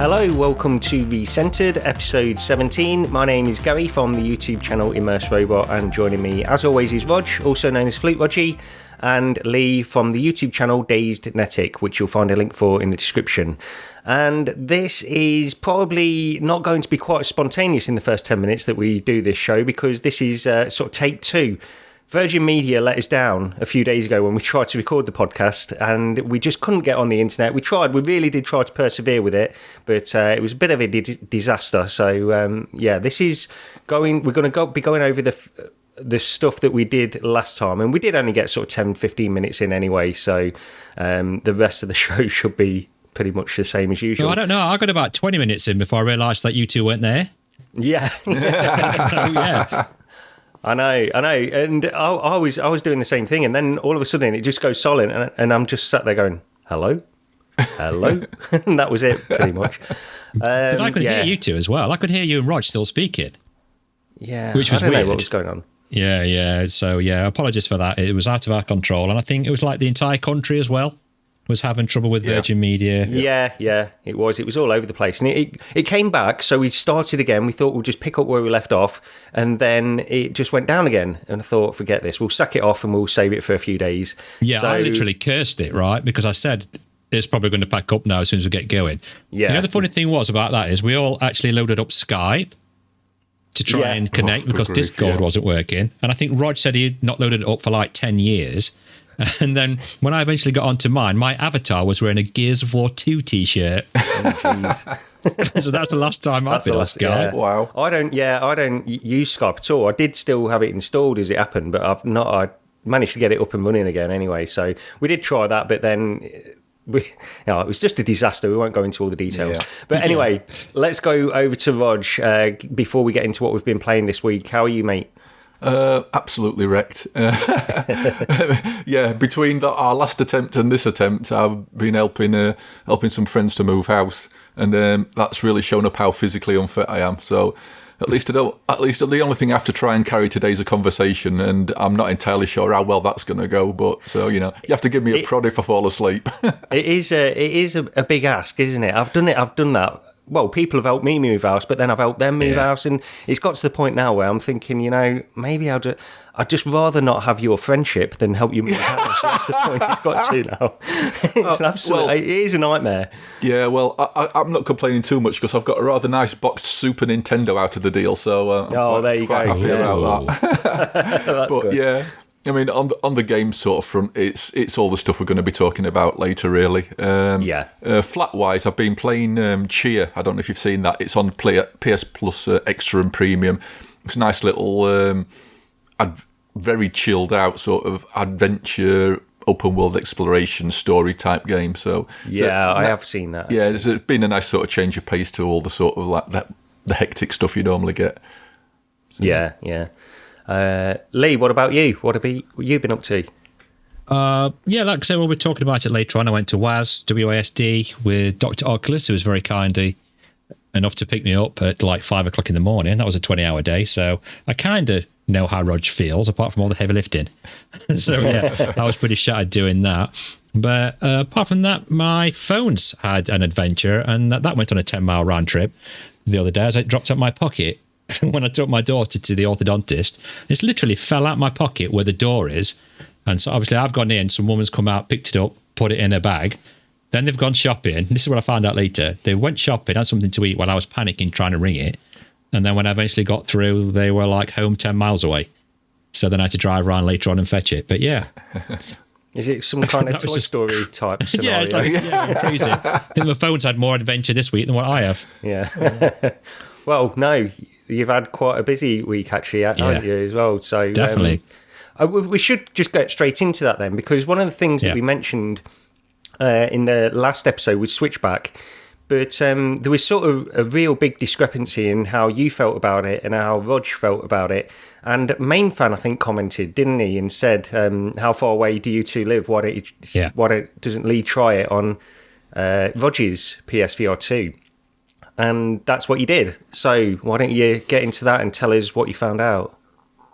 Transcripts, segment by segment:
Hello, welcome to RECENTERED, episode 17. My name is Gary from the YouTube channel Immerse Robot, and joining me, as always, is Rog, also known as Flute Rogie, and Lee from the YouTube channel Dazed Netic, which you'll find a link for in the description. And this is probably not going to be quite as spontaneous in the first 10 minutes that we do this show, because this is sort of take two. Virgin Media let us down a few days ago when we tried to record the podcast, and we just couldn't get on the internet. We really did try to persevere with it, but it was a bit of a disaster. So this is going. We're going to be going over the stuff that we did last time, and we did only get sort of 10-15 minutes in anyway. So the rest of the show should be pretty much the same as usual. No, I don't know. I got about 20 minutes in before I realised that you two weren't there. Yeah. Yeah. I know, and I was doing the same thing, and then all of a sudden it just goes silent, and I'm just sat there going, hello, and that was it, pretty much. But I could hear you two as well. I could hear you and Rog still speaking. Yeah, which was I don't weird. know what was going on. Yeah. So, apologies for that. It was out of our control, and I think it was like the entire country as well was having trouble with Virgin Media. Yeah, it was all over the place. And it came back, so we started again. We thought we'll just pick up where we left off, and then it just went down again. And I thought, forget this, we'll sack it off and we'll save it for a few days. Yeah, so, I literally cursed it, right? Because I said, it's probably going to pack up now as soon as we get going. Yeah. You know, the funny thing was about that is we all actually loaded up Skype to try and connect because Discord wasn't working. And I think Rog said he'd not loaded it up for like 10 years. And then when I eventually got onto mine, my avatar was wearing a Gears of War 2 t-shirt. So that's the last time I've been on Skype. Yeah. Wow. I don't use Skype at all. I did still have it installed as it happened, but I managed to get it up and running again anyway. So we did try that, but then it was just a disaster. We won't go into all the details. Yeah. But anyway, let's go over to Rog before we get into what we've been playing this week. How are you, mate? Absolutely wrecked. Between our last attempt and this attempt, I've been helping some friends to move house, and that's really shown up how physically unfit I am. So at least the only thing I have to try and carry today is a conversation, and I'm not entirely sure how well that's going to go. But so you have to give me a prod if I fall asleep. It is a big ask, isn't it? I've done that. Well, people have helped me move house, but then I've helped them move house, and it's got to the point now where I'm thinking, maybe I'd just rather not have your friendship than help you move house. That's the point it's got to now. It is a nightmare. Yeah, well, I'm not complaining too much because I've got a rather nice boxed Super Nintendo out of the deal, so there you go. Happy about that. That's but good. Yeah. I mean, on the game sort of front, it's all the stuff we're going to be talking about later, really. Flat-wise, I've been playing Cheer. I don't know if you've seen that. It's on PS Plus Extra and Premium. It's a nice little, very chilled-out sort of adventure, open-world exploration story type game. I have seen that. Yeah, there's been a nice sort of change of pace to all the sort of like the hectic stuff you normally get. So. Yeah. Lee, what about you? What have you been up to? Like I said, we'll be talking about it later on. I went to WASD with Dr. Oculus, who was very kindly enough to pick me up at like 5 o'clock in the morning. That was a 20-hour day, so I kind of know how Rog feels, apart from all the heavy lifting. So I was pretty shattered doing that. But apart from that, my phone's had an adventure, and that went on a 10-mile round trip the other day as it dropped out my pocket. When I took my daughter to the orthodontist, it's literally fell out my pocket where the door is. And so obviously I've gone in, some woman's come out, picked it up, put it in her bag. Then they've gone shopping. This is what I found out later. They went shopping, had something to eat while I was panicking trying to ring it. And then when I eventually got through, they were like home 10 miles away. So then I had to drive around later on and fetch it. But yeah. Is it some kind of Toy Story type scenario? It's like, crazy. I think my phone's had more adventure this week than what I have. Yeah. Well, no, you've had quite a busy week actually, haven't you, as well? So definitely. We should just get straight into that then, because one of the things that we mentioned in the last episode was Switchback, but there was sort of a real big discrepancy in how you felt about it and how Rog felt about it. And Main Fan, I think, commented, didn't he, and said, how far away do you two live? Why doesn't Lee try it on Rog's PSVR2? And that's what you did. So why don't you get into that and tell us what you found out?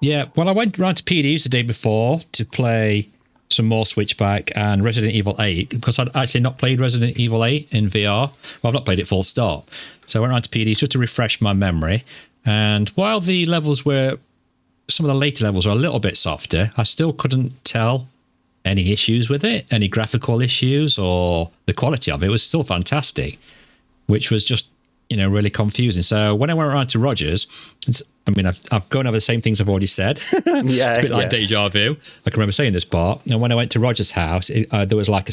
Yeah, well, I went round to PD's the day before to play some more Switchback and Resident Evil 8, because I'd actually not played Resident Evil 8 in VR. Well, I've not played it full stop. So I went around to PDs just to refresh my memory. And while the levels were, some of the later levels were a little bit softer, I still couldn't tell any issues with it, any graphical issues, or the quality of it was still fantastic, which was just, really confusing. So when I went around to Roger's, I've gone over the same things I've already said. Yeah, it's a bit like deja vu. I can remember saying this part. And when I went to Roger's house, there was like a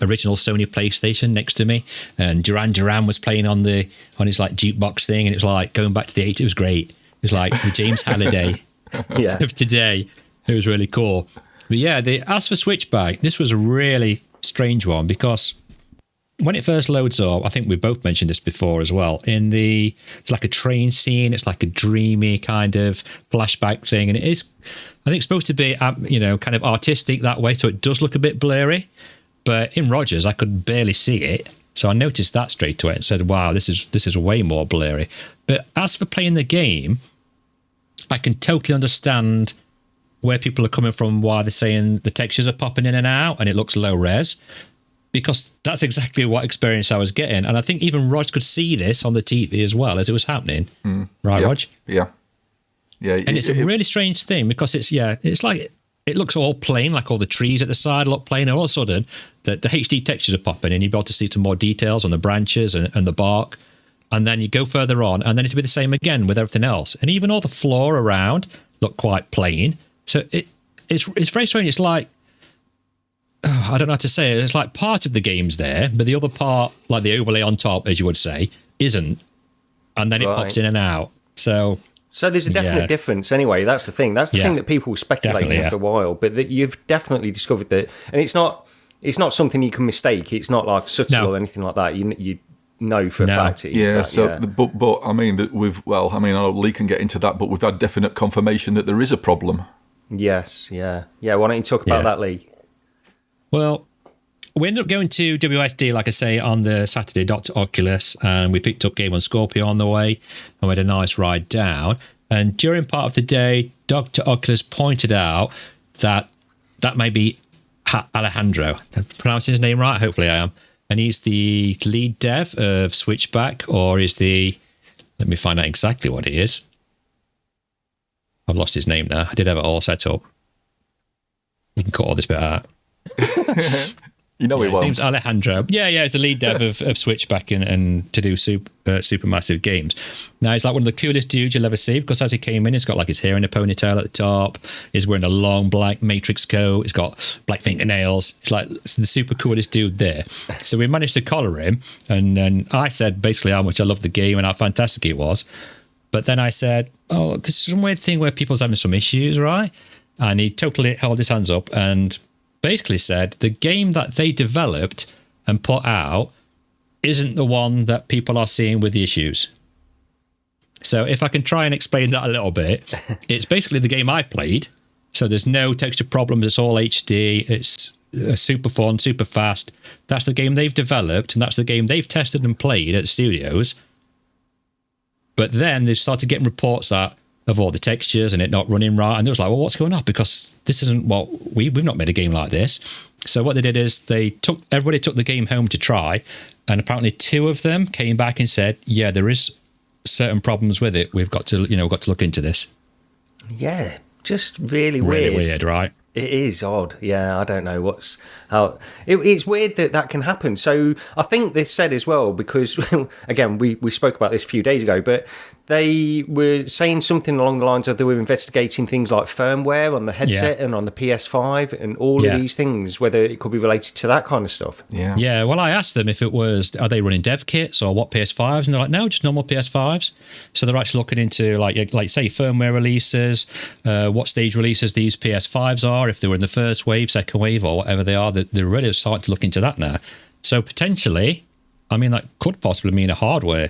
original Sony PlayStation next to me, and Duran Duran was playing on his like jukebox thing, and it was like going back to the 80s. It was great. It was like the James Halliday of today. It was really cool. But yeah, as for Switchback, this was a really strange one, because when it first loads up, I think we both mentioned this before as well, it's like a train scene, it's like a dreamy kind of flashback thing, and it is, I think, supposed to be, kind of artistic that way, so it does look a bit blurry, but in Rogers, I could barely see it, so I noticed that straight away and said, wow, this is way more blurry. But as for playing the game, I can totally understand where people are coming from, why they're saying the textures are popping in and out and it looks low res, because that's exactly what experience I was getting. And I think even Rog could see this on the TV as well as it was happening. Right, Rog? Yeah. And it's a really strange thing, because it's like, it looks all plain, like all the trees at the side look plain, and all of a sudden the HD textures are popping and you'll be able to see some more details on the branches and the bark. And then you go further on and then it'll be the same again with everything else. And even all the floor around look quite plain. So it's very strange. It's like, I don't know how to say it. It's like part of the game's there, but the other part, like the overlay on top, as you would say, isn't. And then it pops in and out. So there's a definite difference anyway. That's the thing. That's the thing that people speculated for a while, but that you've definitely discovered that. And it's not something you can mistake. It's not like subtle or anything like that. You know for a fact it is that, But I mean, I know Lee can get into that, but we've had definite confirmation that there is a problem. Yes, yeah. Why don't you talk about that, Lee? Well, we ended up going to WSD, like I say, on the Saturday, Dr. Oculus, and we picked up Game on Scorpio on the way, and we had a nice ride down. And during part of the day, Dr. Oculus pointed out that may be Alejandro. Am I pronouncing his name right? Hopefully I am. And he's the lead dev of Switchback, or is let me find out exactly what he is. I've lost his name now. I did have it all set up. You can cut all this bit out. He won't. His name's Alejandro. Yeah, he's the lead dev of Switchback and to do super massive games. Now, he's like one of the coolest dudes you'll ever see, because as he came in, he's got like his hair in a ponytail at the top. He's wearing a long black matrix coat. He's got black fingernails. He's like the super coolest dude there. So we managed to collar him, and I said basically how much I loved the game and how fantastic it was. But then I said, oh, this is some weird thing where people's having some issues, right? And he totally held his hands up and basically said the game that they developed and put out isn't the one that people are seeing with the issues. So if I can try and explain that a little bit, it's basically the game I played. So there's no texture problems. It's all HD. It's super fun, super fast. That's the game they've developed, and that's the game they've tested and played at studios. But then they started getting reports of all the textures and it not running right. And they was like, well, what's going on? Because this isn't what we've not made a game like this. So what they did is everybody took the game home to try. And apparently 2 of them came back and said, yeah, there is certain problems with it. We've got to look into this. Yeah, just really weird. Really weird, right? It is odd. Yeah, I don't know it's weird that can happen. So I think they said as well, because again, we spoke about this a few days ago, but they were saying something along the lines of they were investigating things like firmware on the headset and on the PS5 and all of these things, whether it could be related to that kind of stuff. Yeah. Well, I asked them if it was, are they running dev kits or what PS5s? And they're like, no, just normal PS5s. So they're actually looking into like say firmware releases, what stage releases these PS5s are, if they were in the first wave, second wave, or whatever they are. They're really starting to look into that now. So potentially, I mean, that could possibly mean a hardware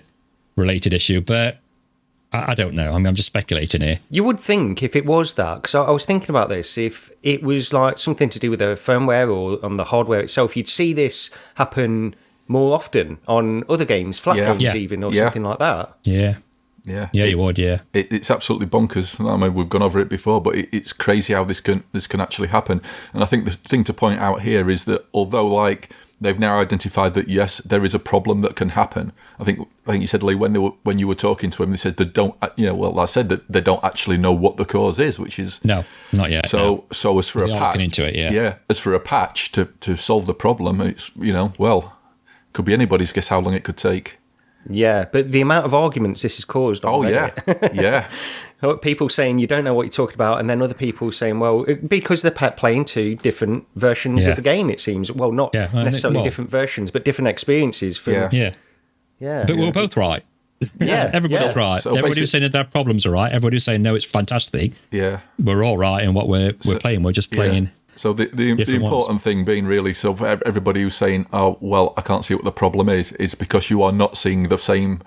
related issue, but I don't know. I mean, I'm just speculating here. You would think if it was that, because I was thinking about this, if it was like something to do with the firmware or on the hardware itself, you'd see this happen more often on other games, flat games even, or something like that. Yeah. Yeah, you would. Yeah, it's absolutely bonkers. I mean, we've gone over it before, but it's crazy how this can actually happen. And I think the thing to point out here is that although like they've now identified that yes, there is a problem that can happen. I think you said, Lee, when you were talking to him, they said they don't. I said that they don't actually know what the cause is, which is no, not yet. So as for they a patch, looking into it, as for a patch to solve the problem, it's could be anybody's guess how long it could take. Yeah, but the amount of arguments this has caused on Reddit. Yeah. People saying you don't know what you're talking about, and then other people saying, well, because they're playing two different versions of the game, it seems. Well, not necessarily different versions, but different experiences. Yeah. But we were both right. Yeah. Everybody's right. So everybody was saying that their problems are right. Everybody was saying, no, it's fantastic. Yeah. We're all right in what we're playing. We're just playing... So the important thing being really, so for everybody who's saying, oh, well, I can't see what the problem is because you are not seeing the same...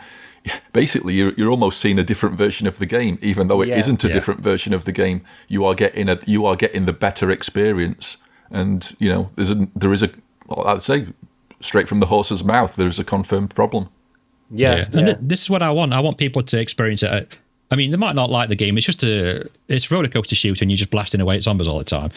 Basically, you're almost seeing a different version of the game, even though it isn't a different version of the game. You are getting the better experience, and there is a I'd say straight from the horse's mouth, there is a confirmed problem. Yeah. And this is what I want. I want people to experience it. I mean, they might not like the game. It's just it's a roller coaster shooter, and you're just blasting away at zombies all the time.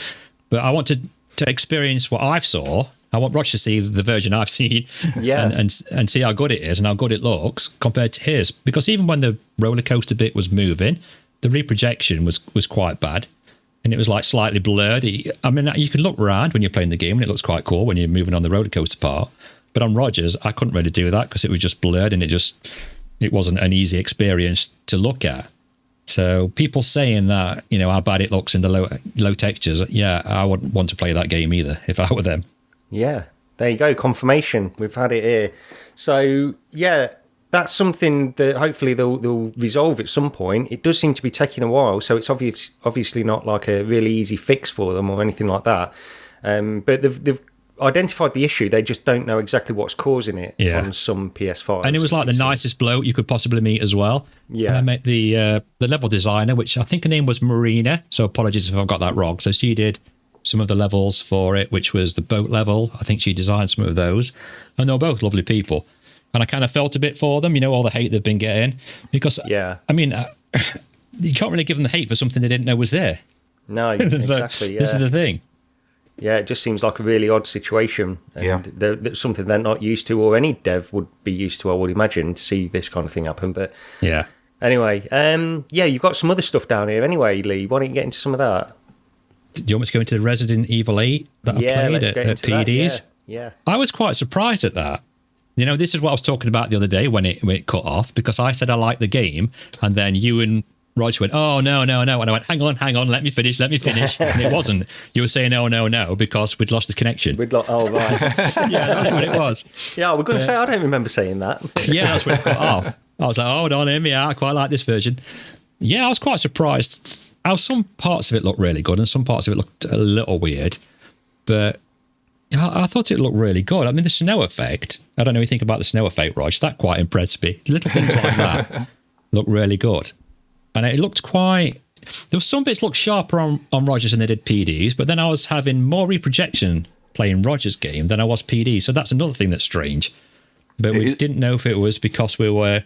But I want to experience what I've saw. I want Roger to see the version I've seen and see how good it is and how good it looks compared to his. Because even when the roller coaster bit was moving, the reprojection was quite bad. And it was like slightly blurred. I mean, you can look around when you're playing the game and it looks quite cool when you're moving on the roller coaster part. But on Roger's, I couldn't really do that because it was just blurred and it wasn't an easy experience to look at. So people saying that, how bad it looks in the low textures, I wouldn't want to play that game either if I were them. Yeah, there you go. Confirmation. We've had it here. So, that's something that hopefully they'll resolve at some point. It does seem to be taking a while, so it's obviously not like a really easy fix for them or anything like that. But they've identified the issue. They just don't know exactly what's causing it on some PS5s. And it was like the nicest bloke you could possibly meet as well. Yeah. And I met the level designer, which I think her name was Marina, so apologies if I've got that wrong. So she did some of the levels for it, which was the boat level. I think she designed some of those. And they were both lovely people. And I kind of felt a bit for them, all the hate they've been getting. Because, I mean, you can't really give them the hate for something they didn't know was there. No, exactly, This is the thing. Yeah, it just seems like a really odd situation. And that's something they're not used to, or any dev would be used to, I would imagine, to see this kind of thing happen. But anyway, you've got some other stuff down here anyway, Lee. Why don't you get into some of that? Do you want me to go into the Resident Evil 8 that I played at PDs? Yeah. I was quite surprised at that. This is what I was talking about the other day when it cut off, because I said I liked the game, and then you and Roger went, oh, no. And I went, hang on, let me finish. And it wasn't. You were saying, no, because we'd lost the connection. Oh, right. Yeah, that's what it was. Yeah, we're going to say, I don't remember saying that. Yeah, that's when it cut off. I was like, hold on, hear me out. I quite like this version. Yeah, I was quite surprised how some parts of it looked really good and some parts of it looked a little weird. But I thought it looked really good. I mean, the snow effect, I don't know what you think about the snow effect, Rog. That quite impressed me. Little things like that look really good. And it looked quite... There were some bits looked sharper on Roger's than they did PD's, but then I was having more reprojection playing Roger's game than I was PD. So that's another thing that's strange. But we didn't know if it was because we were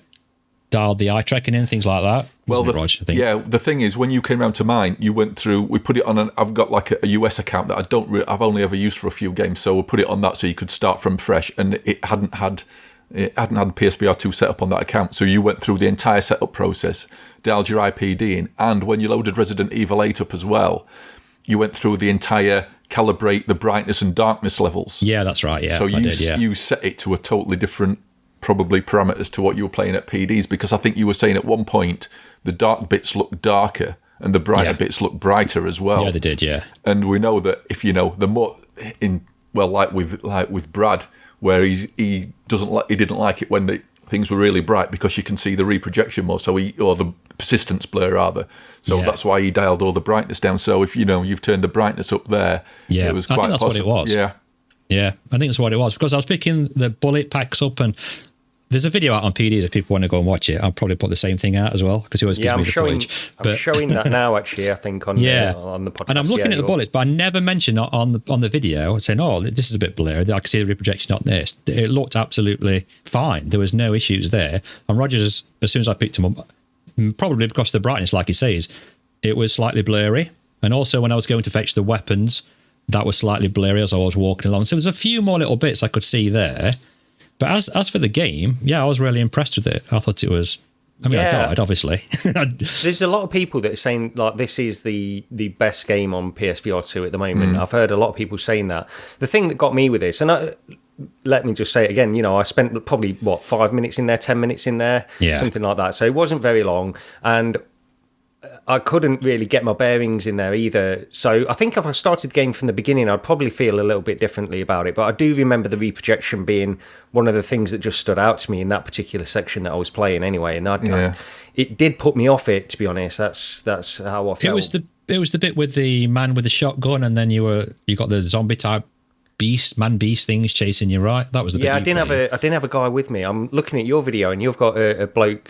dialed the eye tracking in, things like that. Well, Rog, I think. The thing is, when you came around to mine, you went through, we put it on I've got like a US account that I've only ever used for a few games, so we put it on that so you could start from fresh, and it hadn't had PSVR2 set up on that account, so you went through the entire setup process, dialed your IPD in, and when you loaded Resident Evil 8 up as well, you went through the entire calibrate the brightness and darkness levels. Yeah, that's right, yeah. So you set it to a totally different probably parameters to what you were playing at PDs, because I think you were saying at one point the dark bits look darker and the brighter bits look brighter as well. Yeah, they did, yeah. And we know that if the more like with Brad, where he didn't like it when the things were really bright because you can see the reprojection more, or the persistence blur rather. So that's why he dialed all the brightness down. So if you've turned the brightness up there, it was quite I think that's possible. What it was. Yeah. Yeah, I think that's what it was, because I was picking the bullet packs up, and there's a video out on PDs if people want to go and watch it. I'll probably put the same thing out as well, because he always gives me the footage. I'm showing that now, actually, I think, on the podcast. And I'm looking at the bullets, but I never mentioned on the video, saying, oh, this is a bit blurry. I can see the reprojection on this. It looked absolutely fine. There was no issues there. And Rogers, as soon as I picked him up, probably because of the brightness, like he says, it was slightly blurry. And also when I was going to fetch the weapons, that was slightly blurry as I was walking along. So there's a few more little bits I could see there. But as for the game, yeah, I was really impressed with it. I thought it was... I mean, I died, obviously. There's a lot of people that are saying, like, this is the best game on PSVR2 at the moment. I've heard a lot of people saying that. The thing that got me with this, and let me just say it again, I spent probably, 5 minutes in there, 10 minutes in there, something like that. So it wasn't very long, and I couldn't really get my bearings in there either. So I think if I started the game from the beginning, I'd probably feel a little bit differently about it. But I do remember the reprojection being one of the things that just stood out to me in that particular section that I was playing anyway. And it did put me off it, to be honest. That's how I felt. It was the bit with the man with the shotgun, and then you got the zombie type beast things chasing you, right? That was the bit. I didn't have a guy with me. I'm looking at your video, and you've got a bloke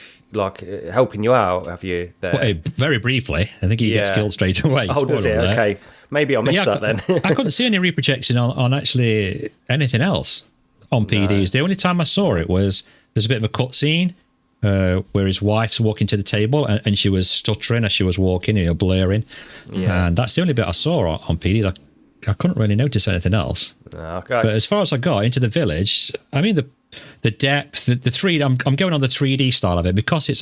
helping you out, have you? There? Well, very briefly. I think he gets killed straight away. Oh, does it? Okay, maybe I missed that then. I couldn't see any reprojection on actually anything else on PDs. No. The only time I saw it was there's a bit of a cutscene where his wife's walking to the table and she was stuttering as she was walking, blurring, and that's the only bit I saw on PDs. I couldn't really notice anything else. Okay. But as far as I got into the village, I mean, the depth, the 3D, I'm going on the 3D style of it because it's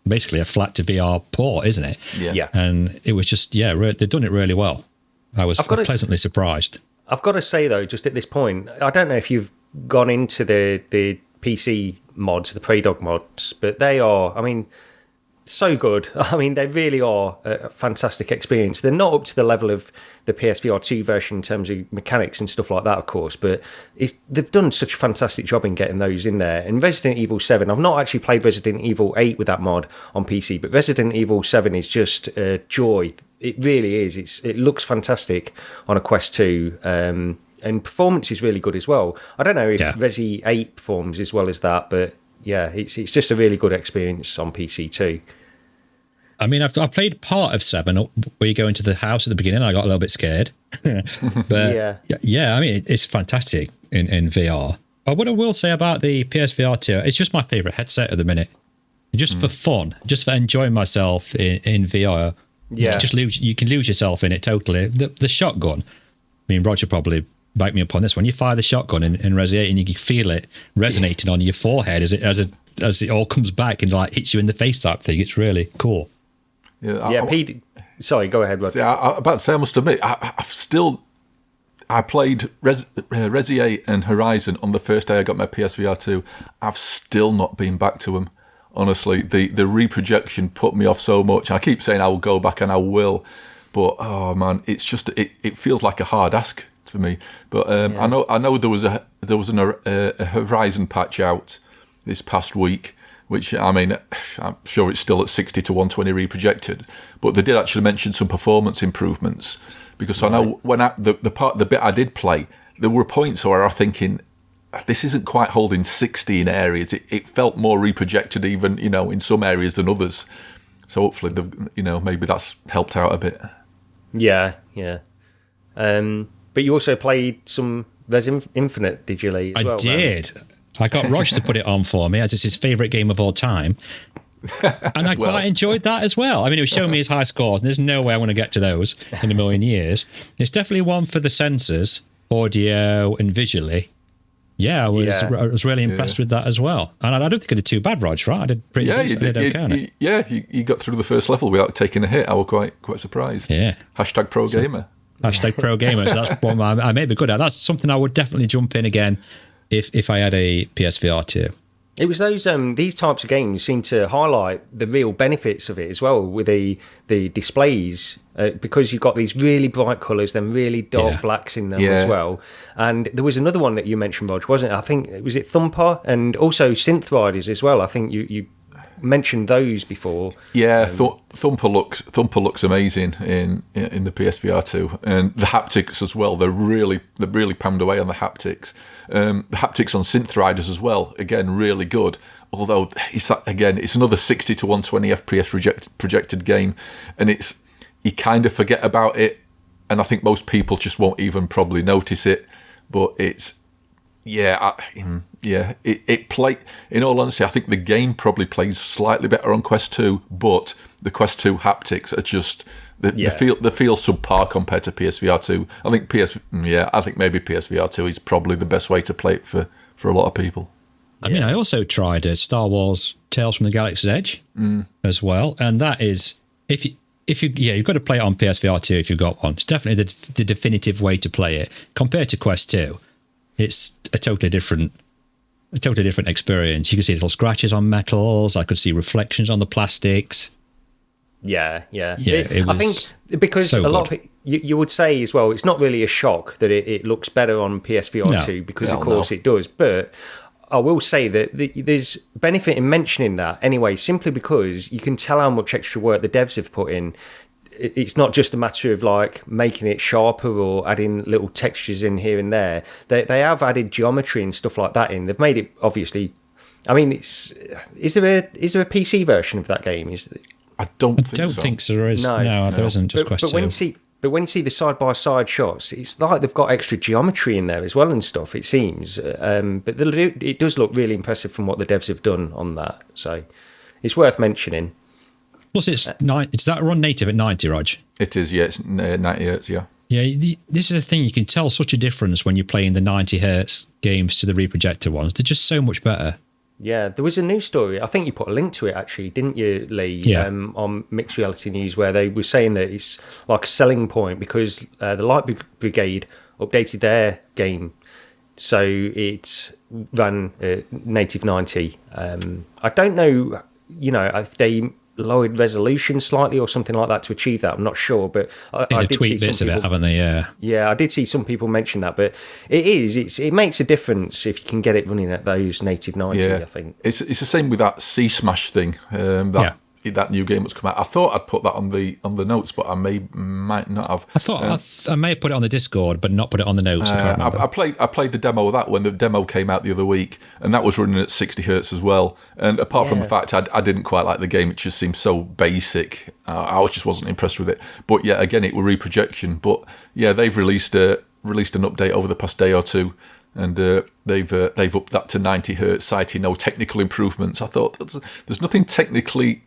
basically a flat to VR port, isn't it? Yeah. And it was just, they've done it really well. I was pleasantly surprised. I've got to say, though, just at this point, I don't know if you've gone into the PC mods, the Predog mods, but they are, I mean, so good. I mean, they really are a fantastic experience. They're not up to the level of the PSVR2 version in terms of mechanics and stuff like that, of course, but they've done such a fantastic job in getting those in there. And Resident Evil 7, I've not actually played Resident Evil 8 with that mod on PC, but Resident Evil 7 is just a joy. It really is. It looks fantastic on a Quest 2, and performance is really good as well. I don't know if Resi 8 performs as well as that, but yeah, it's just a really good experience on PC too. I mean, I've played part of 7 where you go into the house at the beginning. I got a little bit scared. But I mean, it's fantastic in VR. But what I will say about the PSVR 2, it's just my favourite headset at the minute. Just for fun, just for enjoying myself in VR. Yeah. You can lose yourself in it totally. The shotgun, I mean, Roger probably backed me up on this one. You fire the shotgun in Resi 8 and you can feel it resonating on your forehead as it all comes back and like hits you in the face type thing. It's really cool. Pete. Sorry, go ahead. I'm about to say, I must admit, I played Resi 8 and Horizon on the first day I got my PSVR 2. I've still not been back to them. Honestly, the reprojection put me off so much. I keep saying I will go back and I will, but oh man, it's just it feels like a hard ask for me. But I know there was a Horizon patch out this past week, which, I mean, I'm sure it's still at 60 to 120 reprojected, but they did actually mention some performance improvements, because I know when the bit I did play, there were points where I was thinking, this isn't quite holding 60 in areas. It felt more reprojected even, in some areas than others. So hopefully, maybe that's helped out a bit. Yeah. But you also played some Rez Infinite, did you, Lee? I did. I got Rosh to put it on for me, as it's his favourite game of all time. And I quite enjoyed that as well. I mean, it was showing me his high scores, and there's no way I want to get to those in a million years. It's definitely one for the sensors, audio and visually. Yeah, I was really impressed with that as well. And I don't think I did too bad, Rog, right? I did pretty decent. You got through the first level without taking a hit. I was quite surprised. Yeah. #ProGamer. #ProGamer. So that's one I may be good at. That's something I would definitely jump in again if I had a PSVR 2. It was these types of games seem to highlight the real benefits of it as well, with the displays, because you've got these really bright colours, then really dark blacks in them as well. And there was another one that you mentioned, Rog, wasn't it? I think, was it Thumper, and also Synth Riders as well. I think you mentioned those before. Yeah, Thumper looks amazing in the PSVR 2, and the haptics as well. They're really panned away on the haptics. The haptics on Synth Riders as well, again, really good. Although it's another 60 to 120 FPS projected game, and you kind of forget about it, and I think most people just won't even probably notice it. But It play. In all honesty, I think the game probably plays slightly better on Quest 2, but the Quest 2 haptics are just they feel subpar compared to PSVR 2. I think I think maybe PSVR 2 is probably the best way to play it for a lot of people. I mean, I also tried Star Wars Tales from the Galaxy's Edge as well, and that is you've got to play it on PSVR 2 if you've got one. It's definitely the definitive way to play it. Compared to Quest 2, it's a totally different experience. You can see little scratches on metals. I could see reflections on the plastics. Yeah. I think because so a lot of you would say as well, it's not really a shock that it looks better on PSVR 2 because of course it does. But I will say that there's benefit in mentioning that anyway, simply because you can tell how much extra work the devs have put in. It's not just a matter of like making it sharper or adding little textures in here and there. They have added geometry and stuff like that in. They've made it obviously. I mean, is there a PC version of that game? I don't think so. There is. No, there isn't. Just Quest 2. But when you see the side-by-side shots, it's like they've got extra geometry in there as well and stuff, it seems. But it does look really impressive from what the devs have done on that. So it's worth mentioning. Plus, is that run native at 90, Rog? It is, yeah. It's 90 hertz, yeah. Yeah, this is the thing. You can tell such a difference when you're playing the 90 hertz games to the reprojector ones. They're just so much better. Yeah, there was a news story. I think you put a link to it, actually, didn't you, Lee? Yeah. On Mixed Reality News, where they were saying that it's like a selling point because the Light Brigade updated their game, so it ran native 90. I don't know, if they lowered resolution slightly or something like that to achieve that. I'm not sure, but I did tweet see bits some people, of it, haven't they? Yeah, I did see some people mention that, but it makes a difference if you can get it running at those native 90. I think it's the same with that Sea Smash thing. That new game that's come out. I thought I'd put that on the notes, but I might not have. I thought I may have put it on the Discord, but not put it on the notes. I can't remember. I played the demo of that when the demo came out the other week, and that was running at 60 hertz as well. And apart from the fact I didn't quite like the game, it just seemed so basic. I just wasn't impressed with it. But yeah, again, it were reprojection. But yeah, they've released an update over the past day or two. And they've upped that to 90 hertz, citing no technical improvements. I thought there's nothing technically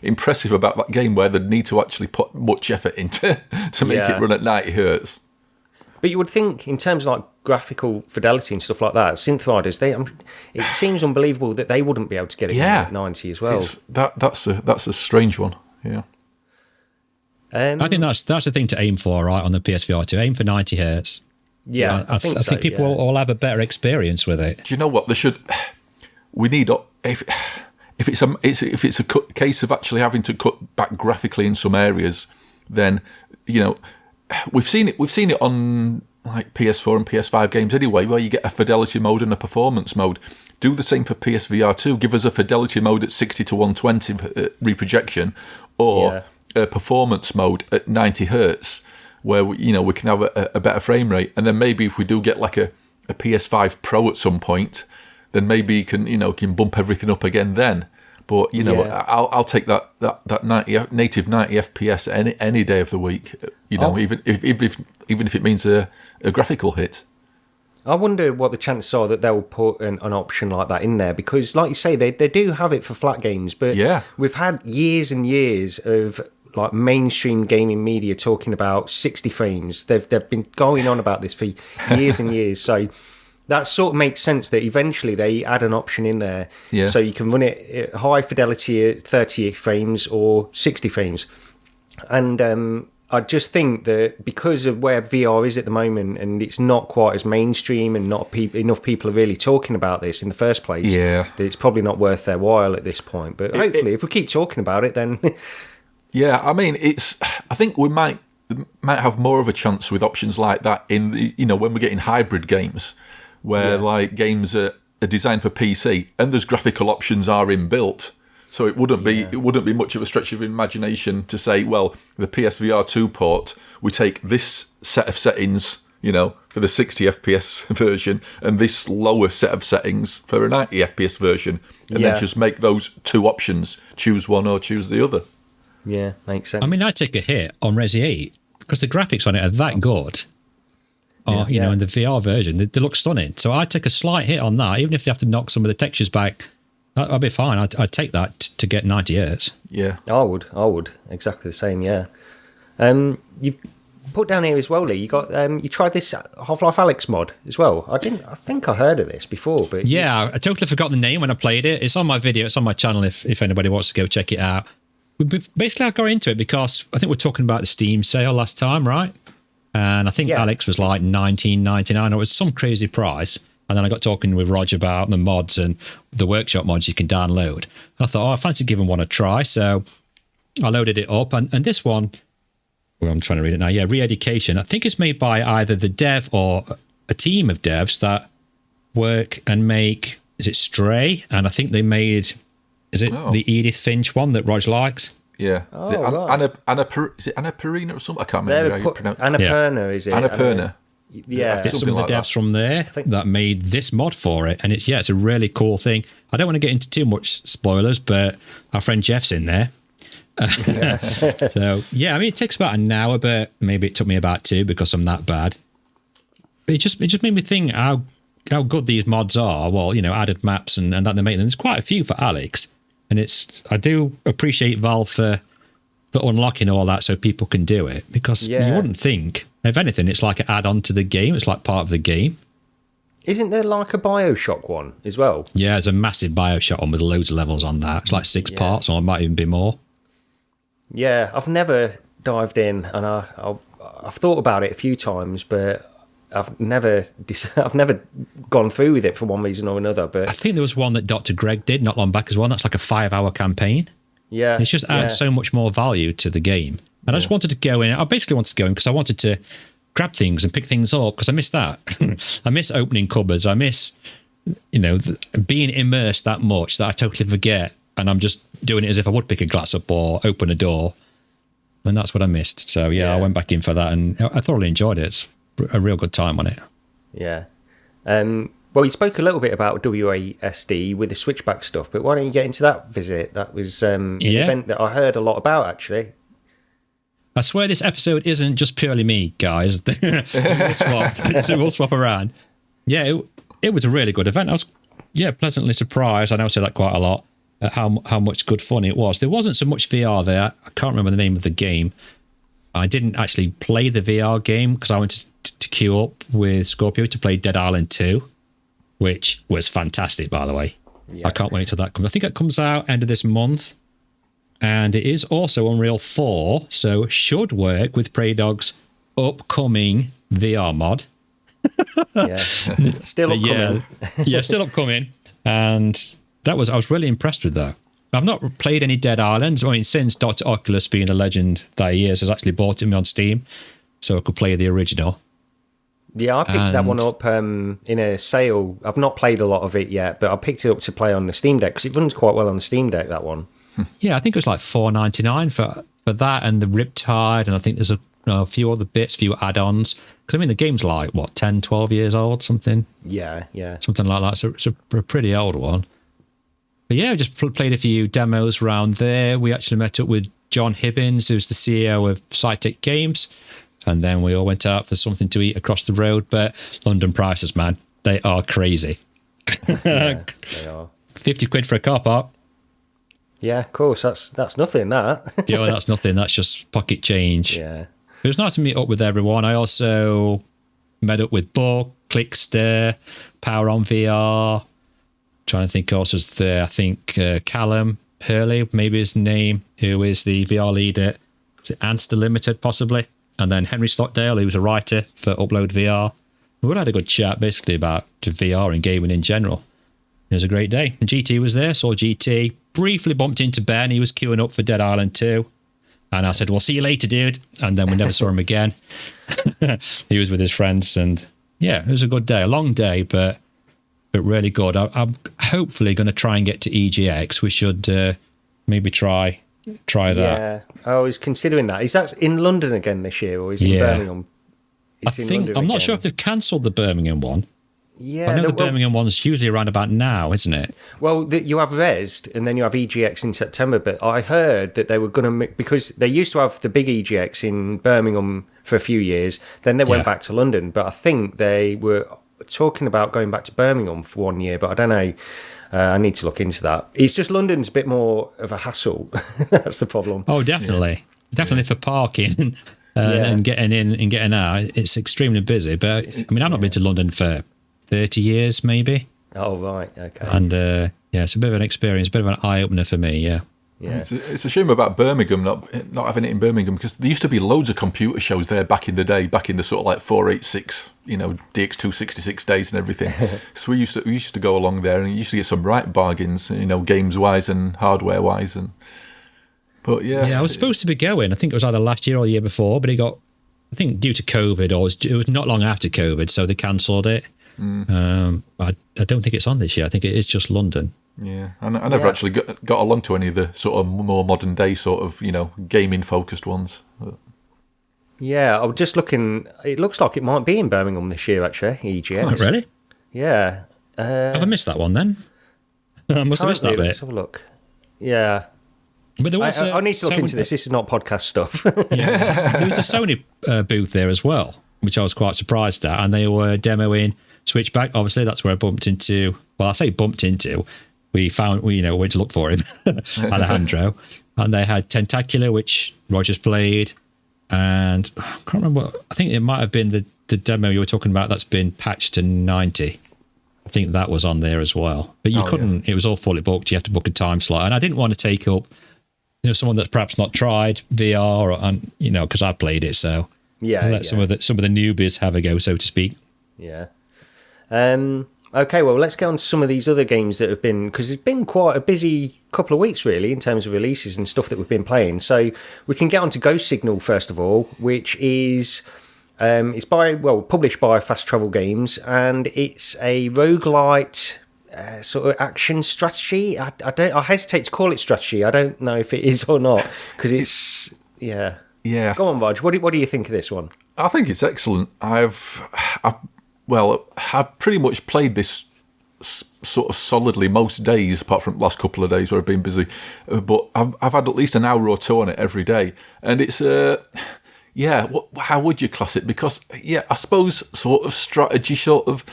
impressive about that game where they'd need to actually put much effort into to make it run at 90 hertz. But you would think, in terms of like graphical fidelity and stuff like that, synth riders, it seems unbelievable that they wouldn't be able to get it at 90 as well. That's a strange one. Yeah. I think that's the thing to aim for, right, on the PSVR 2. Aim for 90 hertz. Yeah, I think people will have a better experience with it. Do you know what we need? If it's a case of actually having to cut back graphically in some areas, then we've seen it on like PS4 and PS5 games anyway, where you get a fidelity mode and a performance mode. Do the same for PSVR 2. Give us a fidelity mode at 60 to 120 reprojection, or a performance mode at 90 hertz, where we can have a better frame rate. And then maybe if we do get like a PS5 Pro at some point, then maybe you can bump everything up again then. But I'll take that 90 native 90 FPS any day of the week. Even if it means a graphical hit. I wonder what the chances are that they'll put an option like that in there, because, like you say, they do have it for flat games. But we've had years and years of like mainstream gaming media talking about 60 frames. They've been going on about this for years and years. So that sort of makes sense that eventually they add an option in there, so you can run it at high fidelity at 30 frames or 60 frames. And I just think that because of where VR is at the moment, and it's not quite as mainstream, and not enough people are really talking about this in the first place, that it's probably not worth their while at this point. But hopefully, if we keep talking about it, then I mean, I think we might have more of a chance with options like that in the, when we're getting hybrid games, where like games are designed for PC and there's graphical options are inbuilt. So it wouldn't be much of a stretch of imagination to say, well, the PSVR 2 port, we take this set of settings, for the 60 FPS version, and this lower set of settings for a 90 FPS version, and then just make those two options, choose one or choose the other. Yeah, makes sense. I mean, I take a hit on Resi 8 because the graphics on it are that good. or you know, in the VR version, they look stunning. So I'd take a slight hit on that, even if you have to knock some of the textures back. I'd be fine. I'd take that to get 90 hertz. Yeah, I would exactly the same. Yeah. You've put down here as well, Lee. You got you tried this Half-Life Alyx mod as well. I think I heard of this before, but yeah, I totally forgot the name when I played it. It's on my video. It's on my channel. If anybody wants to go check it out. Basically, I got into it because I think we were talking about the Steam sale last time, right? And I think Alyx was like $19.99. It was some crazy price. And then I got talking with Roger about the mods and the workshop mods you can download. And I thought, I fancy giving one a try. So I loaded it up. And this one, well, I'm trying to read it now. Yeah, Re-Education. I think it's made by either the dev or a team of devs that work and make, is it Stray? And I think they made, is it the Edith Finch one that Roger likes? Yeah. Is it Annapurna or something? I can't remember how you pronounce it. Annapurna, is it? Annapurna. Yeah, some of the devs from there that made this mod for it, and it's a really cool thing. I don't want to get into too much spoilers, but our friend Jeff's in there. So I mean, it takes about an hour, but maybe it took me about 2 because I'm that bad. But it just made me think how good these mods are. Well, you know, added maps and that they make them. There's quite a few for Alyx, and I do appreciate Valve for unlocking all that so people can do it, because you wouldn't think. If anything, it's like an add-on to the game. It's like part of the game. Isn't there like a Bioshock one as well? Yeah, there's a massive Bioshock one with loads of levels on that. It's like 6 parts, or it might even be more. Yeah, I've never dived in, and I've thought about it a few times, but I've never gone through with it for one reason or another. But I think there was one that Dr. Greg did not long back as well. That's like a 5-hour campaign. Yeah, it's just adds so much more value to the game. And I just wanted to go in. I basically wanted to go in because I wanted to grab things and pick things up, because I miss that. I miss opening cupboards. I miss, being immersed that much that I totally forget. And I'm just doing it as if I would pick a glass up or open a door. And that's what I missed. So, I went back in for that, and I thoroughly enjoyed it. It's a real good time on it. Yeah. Well, you spoke a little bit about WASD with the Switchback stuff, but why don't you get into that visit? That was an event that I heard a lot about, actually. I swear this episode isn't just purely me, guys. We'll swap around. Yeah, it was a really good event. I was, pleasantly surprised. I know I say that quite a lot, at how much good fun it was. There wasn't so much VR there. I can't remember the name of the game. I didn't actually play the VR game because I went to queue up with Scorpio to play Dead Island 2, which was fantastic, by the way. Yeah. I can't wait till that comes. I think it comes out end of this month. And it is also Unreal 4, so should work with Prey Dog's upcoming VR mod. Still upcoming. Still upcoming. And I was really impressed with that. I've not played any Dead Island. I mean, since Dr. Oculus, being the legend that he is, has actually bought it on Steam, so I could play the original. Yeah, I picked that one up in a sale. I've not played a lot of it yet, but I picked it up to play on the Steam Deck because it runs quite well on the Steam Deck, that one. Yeah, I think it was like $4.99 for that and the Riptide, and I think there's a few other bits, few add-ons. Because I mean, the game's like, 10, 12 years old, something? Yeah. Something like that, so it's a pretty old one. But yeah, just played a few demos around there. We actually met up with John Hibbins, who's the CEO of Cytec Games, and then we all went out for something to eat across the road. But London prices, man, they are crazy. Yeah, they are. 50 quid for a car park. Yeah, of course. That's nothing, that. Yeah, that's nothing. That's just pocket change. Yeah. It was nice to meet up with everyone. I also met up with Buck, Clickster, Power on VR. Trying to think who else was there. I think Callum Hurley, maybe his name, who is the VR lead at Anster Limited, possibly. And then Henry Stockdale, who was a writer for Upload VR. We all had a good chat, basically, about VR and gaming in general. It was a great day. And GT was there, saw GT. Briefly bumped into Ben. He was queuing up for Dead Island 2. And I said, well, see you later, dude. And then we never saw him again. He was with his friends. And yeah, it was a good day. A long day, but really good. I'm hopefully going to try and get to EGX. We should maybe try that. Yeah, I was considering that. Is that in London again this year, or is it in Birmingham? I'm not sure if they've cancelled the Birmingham one. Yeah, I know the Birmingham one's usually around about now, isn't it? Well, you have Rez, and then you have EGX in September. But I heard that they were going to, because they used to have the big EGX in Birmingham for a few years. Then they went back to London. But I think they were talking about going back to Birmingham for 1 year. But I don't know. I need to look into that. It's just London's a bit more of a hassle. That's the problem. Oh, definitely. Definitely for parking and getting in and getting out. It's extremely busy. But I mean, I've not been to London for 30 years, maybe. Oh, right. Okay. And it's a bit of an experience, a bit of an eye-opener for me, yeah. It's a shame about Birmingham not having it in Birmingham, because there used to be loads of computer shows there back in the day, back in the sort of like 486, DX266 days and everything. So we used to go along there, and you used to get some right bargains, games-wise and hardware-wise. But yeah, I was supposed to be going. I think it was either last year or the year before, but it got, I think, due to COVID, or it was not long after COVID, so they cancelled it. I don't think it's on this year. I think it is just London. Yeah, I never actually got along to any of the sort of more modern day sort of gaming focused ones. Yeah, I was just looking. It looks like it might be in Birmingham this year, actually. EGX. Oh, really? Yeah. Have I missed that one then? I must have missed that bit. Let's have a look. Yeah. But there was I need to look into this. This is not podcast stuff. There was a Sony booth there as well, which I was quite surprised at, and they were demoing Switchback. Obviously, that's where I bumped into. Well, I say bumped into. We went to look for him, Alejandro, and they had Tentacular, which Roger's played, and I can't remember. I think it might have been the demo you were talking about that's been patched to 90. I think that was on there as well, but you couldn't. Yeah. It was all fully booked. You have to book a time slot, and I didn't want to take up, someone that's perhaps not tried VR, because I played it, so let some of the newbies have a go, so to speak. Yeah. Okay, well, let's get on to some of these other games that have been, because it's been quite a busy couple of weeks, really, in terms of releases and stuff that we've been playing. So we can get on to Ghost Signal, first of all, which is it's published by Fast Travel Games, and it's a roguelite sort of action strategy. I hesitate to call it strategy. I don't know if it is or not, because it's yeah. Go on, Rog. What do you think of this one? I think it's excellent. I've pretty much played this sort of solidly most days, apart from the last couple of days where I've been busy. But I've had at least an hour or two on it every day, and it's how would you class it? Because I suppose sort of strategy, sort of.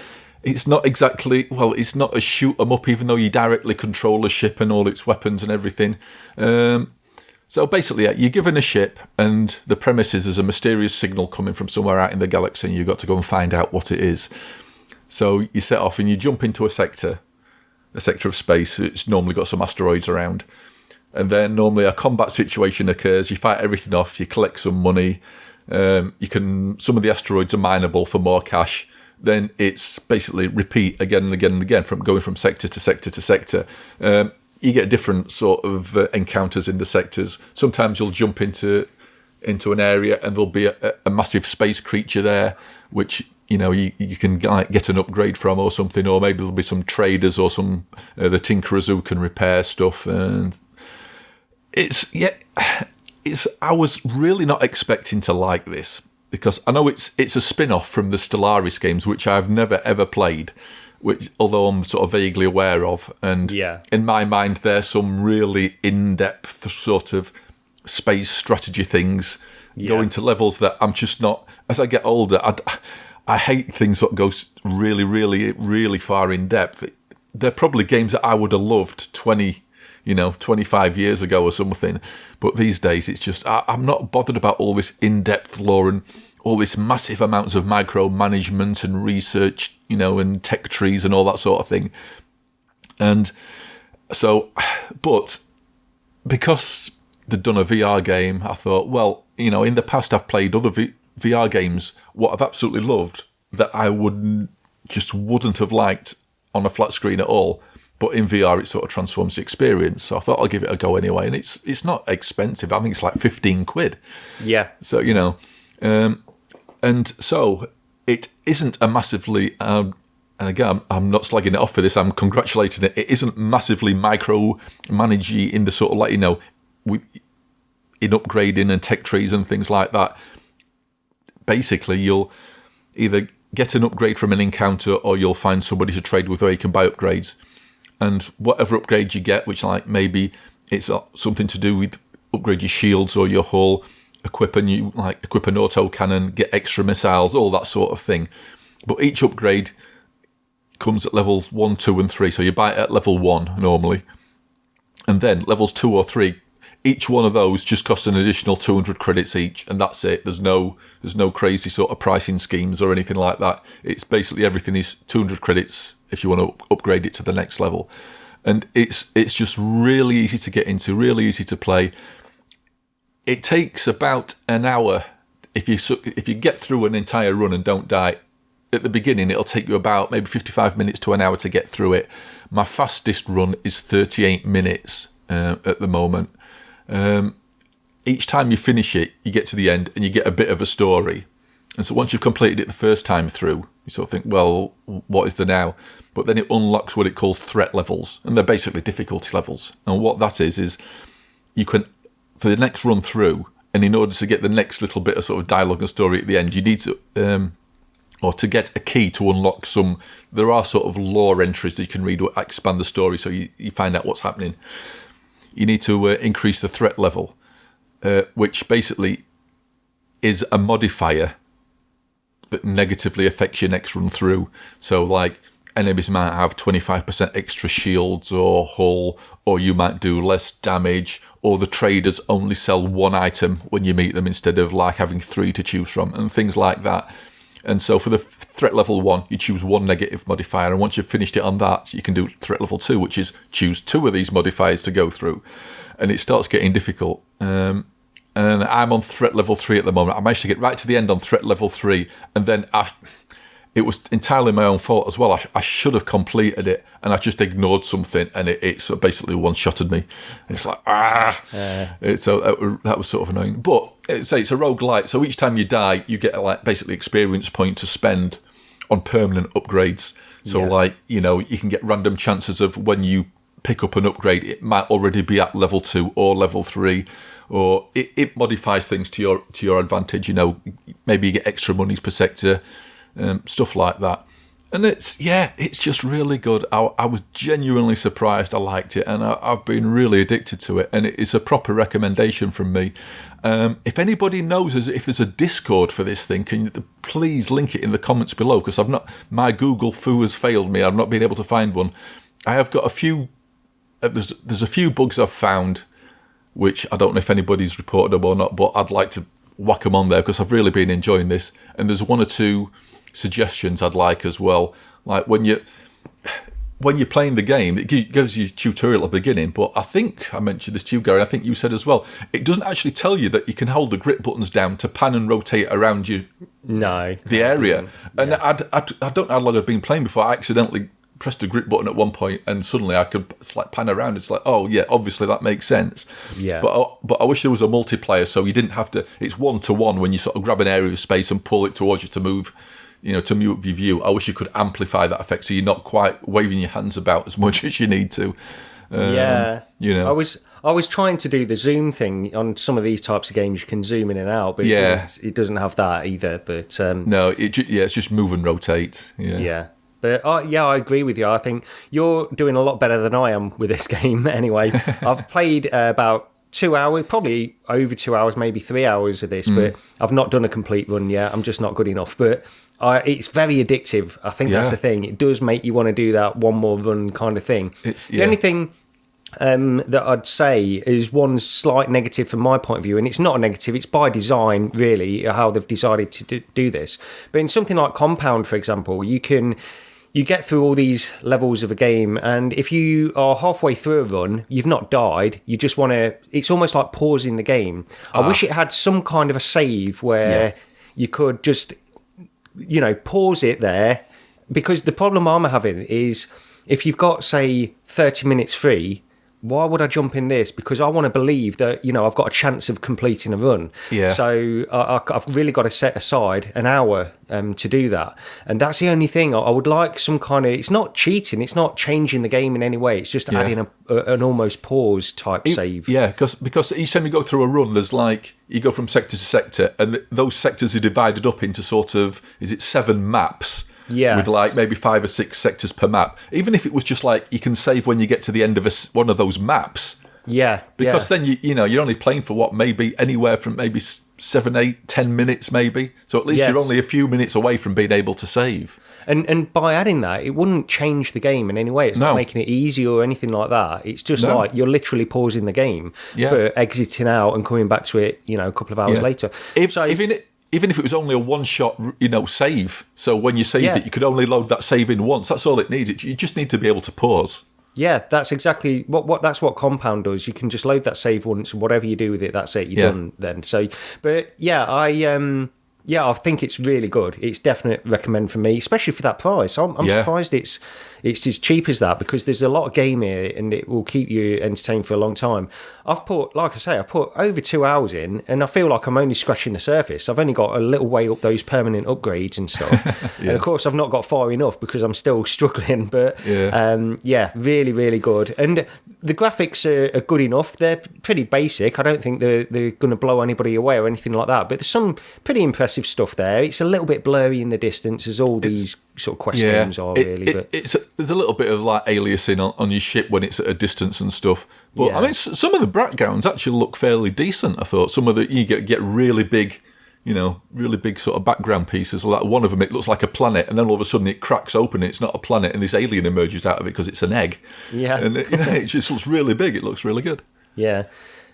It's not exactly it's not a shoot 'em up, even though you directly control a ship and all its weapons and everything. So basically, you're given a ship, and the premise is there's a mysterious signal coming from somewhere out in the galaxy, and you've got to go and find out what it is. So you set off and you jump into a sector of space. It's normally got some asteroids around. And then normally a combat situation occurs. You fight everything off, you collect some money. Some of the asteroids are mineable for more cash. Then it's basically repeat again and again and again, from going from sector to sector to sector. You get different sort of encounters in the sectors. Sometimes you'll jump into an area and there'll be a massive space creature there, which you can get an upgrade from or something, or maybe there'll be some traders or some the tinkerers who can repair stuff. And I was really not expecting to like this, because I know it's a spin-off from the Stellaris games, which I've never ever played, which although I'm sort of vaguely aware of, and in my mind there's some really in-depth sort of space strategy things going to levels that I'm just not. As I get older, I hate things that go really, really, really far in depth. They're probably games that I would have loved 25 years ago or something, but these days it's just I'm not bothered about all this in-depth lore and all this massive amounts of micromanagement and research, and tech trees and all that sort of thing. And so, but because they'd done a VR game, I thought, well, in the past I've played other VR games, what I've absolutely loved, that I wouldn't have liked on a flat screen at all. But in VR, it sort of transforms the experience. So I thought I'll give it a go anyway. And it's not expensive. I think it's like 15 quid. Yeah. So, and so it isn't a massively, and again, I'm not slagging it off for this, I'm congratulating it. It isn't massively micro-managey in the sort of in upgrading and tech trees and things like that. Basically, you'll either get an upgrade from an encounter, or you'll find somebody to trade with where you can buy upgrades. And whatever upgrade you get, which like maybe it's something to do with upgrade your shields or your hull, equip an auto cannon, get extra missiles, all that sort of thing. But each upgrade comes at level 1, 2, and 3. So you buy it at level 1 normally. And then levels 2 or 3, each one of those just costs an additional 200 credits each, and that's it. There's no crazy sort of pricing schemes or anything like that. It's basically everything is 200 credits if you want to upgrade it to the next level. And it's just really easy to get into, really easy to play. It takes about an hour if you get through an entire run and don't die. At the beginning, it'll take you about maybe 55 minutes to an hour to get through it. My fastest run is 38 minutes at the moment. Each time you finish it, you get to the end and you get a bit of a story. And so once you've completed it the first time through, you sort of think, well, what is there now? But then it unlocks what it calls threat levels, and they're basically difficulty levels. And what that is you can, for the next run through, and in order to get the next little bit of sort of dialogue and story at the end, you need to, or to get a key to unlock there are sort of lore entries that you can read or expand the story so you find out what's happening. You need to increase the threat level, which basically is a modifier that negatively affects your next run through. So like enemies might have 25% extra shields or hull, or you might do less damage, or the traders only sell one item when you meet them instead of like having 3 to choose from, and things like that. And so for the threat level 1, you choose one negative modifier, and once you've finished it on that, you can do threat level 2, which is choose 2 of these modifiers to go through. And it starts getting difficult. And I'm on threat level 3 at the moment. I managed to get right to the end on threat level 3, and then it was entirely my own fault as well. I should have completed it, and I just ignored something, and it sort of basically one-shotted me. It's like, So that was sort of annoying. But it's a roguelite, so each time you die, you get like basically experience point to spend on permanent upgrades. So you can get random chances of when you pick up an upgrade, it might already be at level 2 or level 3, or it modifies things to your advantage. Maybe you get extra monies per sector, stuff like that. And it's just really good. I was genuinely surprised I liked it, and I've been really addicted to it, and it is a proper recommendation from me. If anybody knows if there's a Discord for this thing, can you please link it in the comments below, because my Google foo has failed me. I've not been able to find one. I have got a few, there's a few bugs I've found, which I don't know if anybody's reported them or not, but I'd like to whack them on there because I've really been enjoying this. And there's 1 or 2 suggestions I'd like as well. Like when you're playing the game, it gives you a tutorial at the beginning, but I think I mentioned this to you, Gary, I think you said as well, it doesn't actually tell you that you can hold the grip buttons down to pan and rotate around the area. And I don't know how long I've been playing before. I accidentally pressed a grip button at one point, and suddenly I could pan around. It's like, oh yeah, obviously that makes sense. Yeah. But I wish there was a multiplayer, so you didn't have to. It's 1-to-1 when you sort of grab an area of space and pull it towards you to move. To mute your view. I wish you could amplify that effect so you're not quite waving your hands about as much as you need to. I was trying to do the zoom thing on some of these types of games. You can zoom in and out, but it doesn't have that either. But no, it's just move and rotate. Yeah. But I agree with you. I think you're doing a lot better than I am with this game. Anyway, I've played about 2 hours, probably over 2 hours, maybe 3 hours of this, but I've not done a complete run yet. I'm just not good enough. But it's very addictive. I think that's the thing. It does make you want to do that one more run kind of thing. The only thing that I'd say is one slight negative from my point of view, and it's not a negative, it's by design, really, how they've decided to do this. But in something like Compound, for example, you get through all these levels of a game, and if you are halfway through a run, you've not died, you just want to, it's almost like pausing the game. I wish it had some kind of a save where you could just, pause it there, because the problem I'm having is if you've got, say, 30 minutes free, why would I jump in this? Because I want to believe that, I've got a chance of completing a run. Yeah. So I've really got to set aside an hour to do that. And that's the only thing. I would like some kind of... It's not cheating. It's not changing the game in any way. It's just adding an almost pause type save. Yeah, because each time you go through a run, there's you go from sector to sector, and those sectors are divided up into sort of, 7 maps? Yeah, with maybe 5 or 6 sectors per map. Even if it was just you can save when you get to the end of one of those maps. Yeah, because then you're only playing for what, maybe anywhere from maybe 7, 8, 10 minutes maybe. So at least you're only a few minutes away from being able to save. And by adding that, it wouldn't change the game in any way. It's not making it easier or anything like that. It's just you're literally pausing the game, but exiting out and coming back to it, a couple of hours later. Even if it was only a one-shot, save, so when you saved it, you could only load that save in once. That's all it needed. You just need to be able to pause. Yeah, that's exactly that's what Compound does. You can just load that save once, and whatever you do with it, that's it. You're done then. So, but I think it's really good. It's definite recommend for me, especially for that price. I'm surprised it's as cheap as that, because there's a lot of game here and it will keep you entertained for a long time. I've put over 2 hours in, and I feel like I'm only scratching the surface. I've only got a little way up those permanent upgrades and stuff. And of course I've not got far enough because I'm still struggling, but really, really good. And the graphics are good enough. They're pretty basic. I don't think they're going to blow anybody away or anything like that, but there's some pretty impressive stuff there. It's a little bit blurry in the distance, as all these sort of quest games are, really. But there's a little bit of aliasing on your ship when it's at a distance and stuff. But I mean, some of the backgrounds actually look fairly decent. I thought some of the you get really big, really big sort of background pieces. Like one of them, it looks like a planet, and then all of a sudden it cracks open. And it's not a planet, and this alien emerges out of it because it's an egg. Yeah, and it just looks really big. It looks really good. Yeah,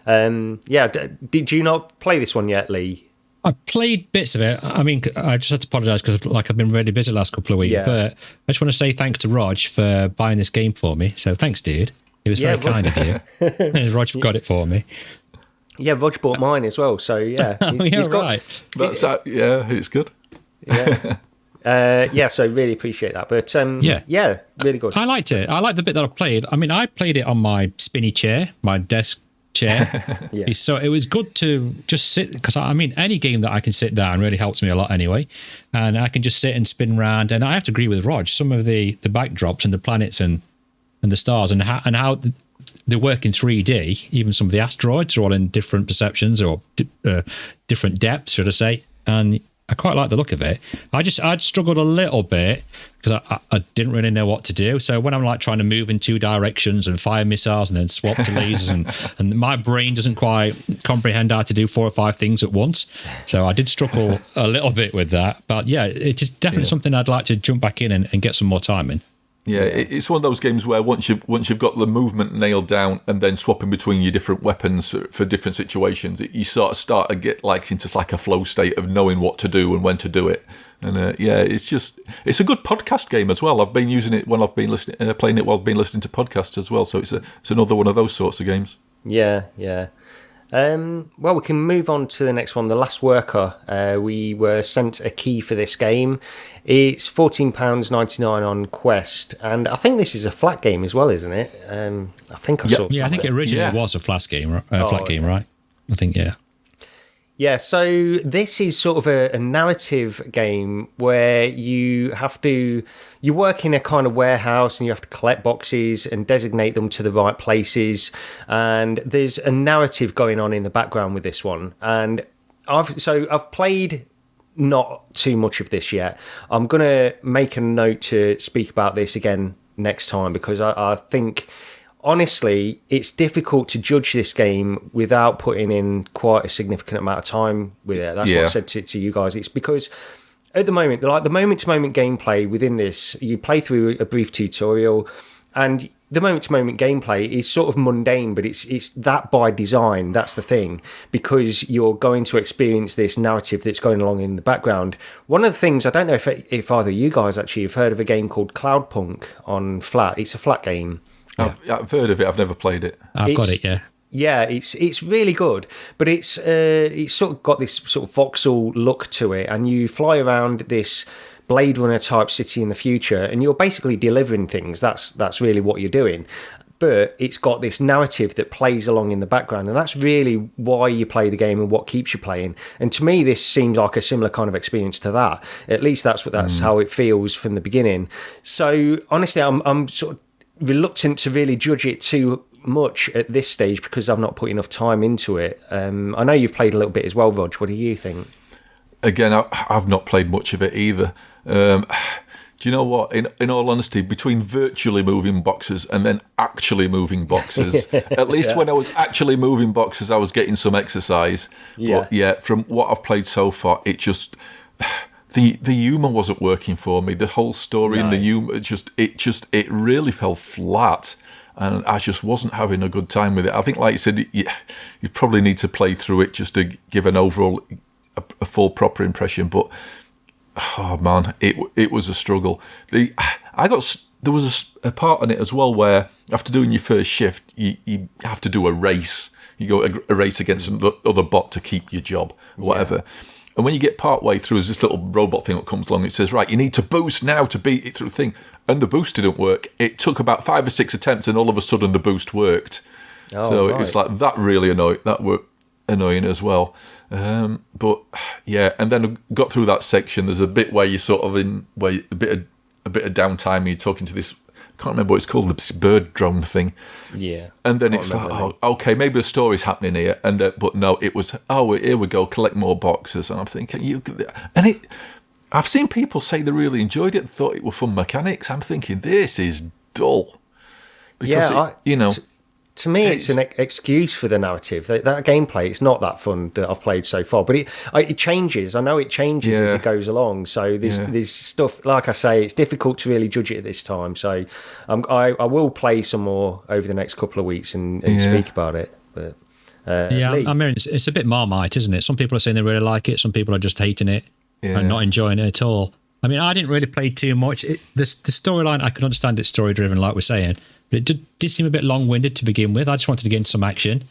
Did you not play this one yet, Lee? I played bits of it. I mean, I just have to apologise because I've been really busy the last couple of weeks. Yeah. But I just want to say thanks to Rog for buying this game for me. So thanks, dude. It was very kind of you. Rog got it for me. Yeah, Rog bought mine as well. So yeah, he's got, right. It's good. Yeah. So really appreciate that. But really good. I liked it. I liked the bit that I played. I mean, I played it on my spinny chair, my desk chair. So it was good to just sit, because I mean, any game that I can sit down really helps me a lot anyway, and I can just sit and spin around. And I have to agree with Rog, some of the backdrops and the planets and the stars and how they work in 3D, even some of the asteroids are all in different perceptions or different depths, should I say. And I quite like the look of it. I'd struggled a little bit because I didn't really know what to do. So when I'm trying to move in 2 directions and fire missiles and then swap to lasers and my brain doesn't quite comprehend how to do 4 or 5 things at once. So I did struggle a little bit with that. But yeah, it is definitely something I'd like to jump back in and get some more time in. Yeah, it's one of those games where once you've got the movement nailed down and then swapping between your different weapons for different situations, you sort of start to get into a flow state of knowing what to do and when to do it. And it's a good podcast game as well. I've been using it when I've been playing it while I've been listening to podcasts as well. So it's another one of those sorts of games. Yeah. Well, we can move on to the next one, The Last Worker. We were sent a key for this game. It's £14.99 on Quest, and I think this is a flat game as well, isn't it? I think I saw. Yeah, I think it originally was a flat game, right? I think, yeah. Yeah, so this is sort of a narrative game where you work in a kind of warehouse and you have to collect boxes and designate them to the right places. And there's a narrative going on in the background with this one. And I've played not too much of this yet. I'm going to make a note to speak about this again next time, because I think... honestly, it's difficult to judge this game without putting in quite a significant amount of time with it. That's what I said to you guys. It's because at the moment, the moment-to-moment gameplay within this, you play through a brief tutorial, and the moment-to-moment gameplay is sort of mundane, but it's that by design. That's the thing, because you're going to experience this narrative that's going along in the background. One of the things, I don't know if either of you guys actually have heard of a game called Cloudpunk on Flat. It's a flat game. I've heard of it. I've never played it. I've got it, yeah. Yeah, it's really good, but it's sort of got this sort of voxel look to it, and you fly around this Blade Runner type city in the future, and you're basically delivering things. That's really what you're doing. but it's got this narrative that plays along in the background, and that's really why you play the game and what keeps you playing. And to me, this seems like a similar kind of experience to that. At least that's how it feels from the beginning. So honestly, I'm sort of reluctant to really judge it too much at this stage because I've not put enough time into it. I know you've played a little bit as well, Rog. What do you think? Again, I've not played much of it either. Do you know what? In all honesty, between virtually moving boxes and then actually moving boxes, at least when I was actually moving boxes, I was getting some exercise. Yeah. But yeah, from what I've played so far, it just the humour wasn't working for me. The whole story and the humour, it really fell flat. And I just wasn't having a good time with it. I think, like you said, you probably need to play through it just to give an overall, a full proper impression. But oh man, it was a struggle. There was a part on it as well where after doing your first shift, you have to do a race. You go a race against another bot to keep your job, or whatever. Yeah. And when you get part way through, there's this little robot thing that comes along. It says, right, you need to boost now to beat it through the thing. And the boost didn't work. It took about 5 or 6 attempts, and all of a sudden the boost worked. It's like that really annoyed. That were annoying as well. But yeah, and then I got through that section. There's a bit where you sort of where a bit of downtime. And you're talking to this. I can't remember what it's called. This bird drone thing. Yeah. And then it's like, oh, okay, maybe the story's happening here. And but no, it was, oh, here we go, collect more boxes. And I'm thinking, I've seen people say they really enjoyed it, thought it were fun mechanics. I'm thinking, this is dull. Because, to me, it's an excuse for the narrative. That gameplay, it's not that fun that I've played so far. But it changes. I know it changes as it goes along. So there's stuff, like I say, it's difficult to really judge it at this time. So I will play some more over the next couple of weeks and speak about it. But Lee? I mean, it's a bit Marmite, isn't it? Some people are saying they really like it. Some people are just hating it. And not enjoying it at all. I mean, I didn't really play too much. The storyline, I can understand it's story-driven, like we're saying, but it did seem a bit long-winded to begin with. I just wanted to get into some action.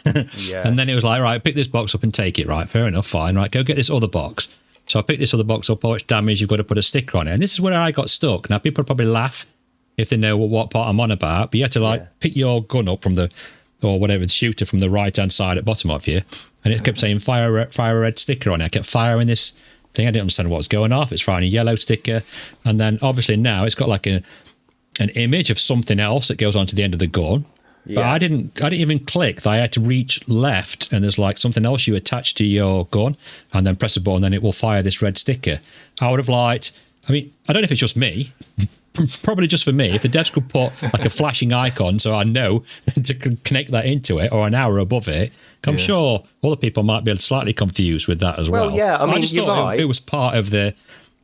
And then it was like, right, pick this box up and take it. Right, fair enough, fine. Right, go get this other box. So I picked this other box up. Oh, it's damaged. You've got to put a sticker on it. And this is where I got stuck. Now, people probably laugh if they know what part I'm on about, but you had to, pick your gun up from the shooter from the right-hand side at bottom of you. And it kept saying, fire a red sticker on it. I kept firing this thing. I didn't understand what was going off. It's firing a yellow sticker, and then obviously now it's got like an image of something else that goes onto the end of the gun. But I didn't even click. I had to reach left, and there's like something else you attach to your gun, and then press a button, and then it will fire this red sticker. I would have liked. I mean, I don't know if it's just me. Probably just for me. If the devs could put like a flashing icon so I know to connect that into it, or an arrow above it, I'm sure other people might be slightly confused with that as well. Well, yeah, I mean, just thought it was part of the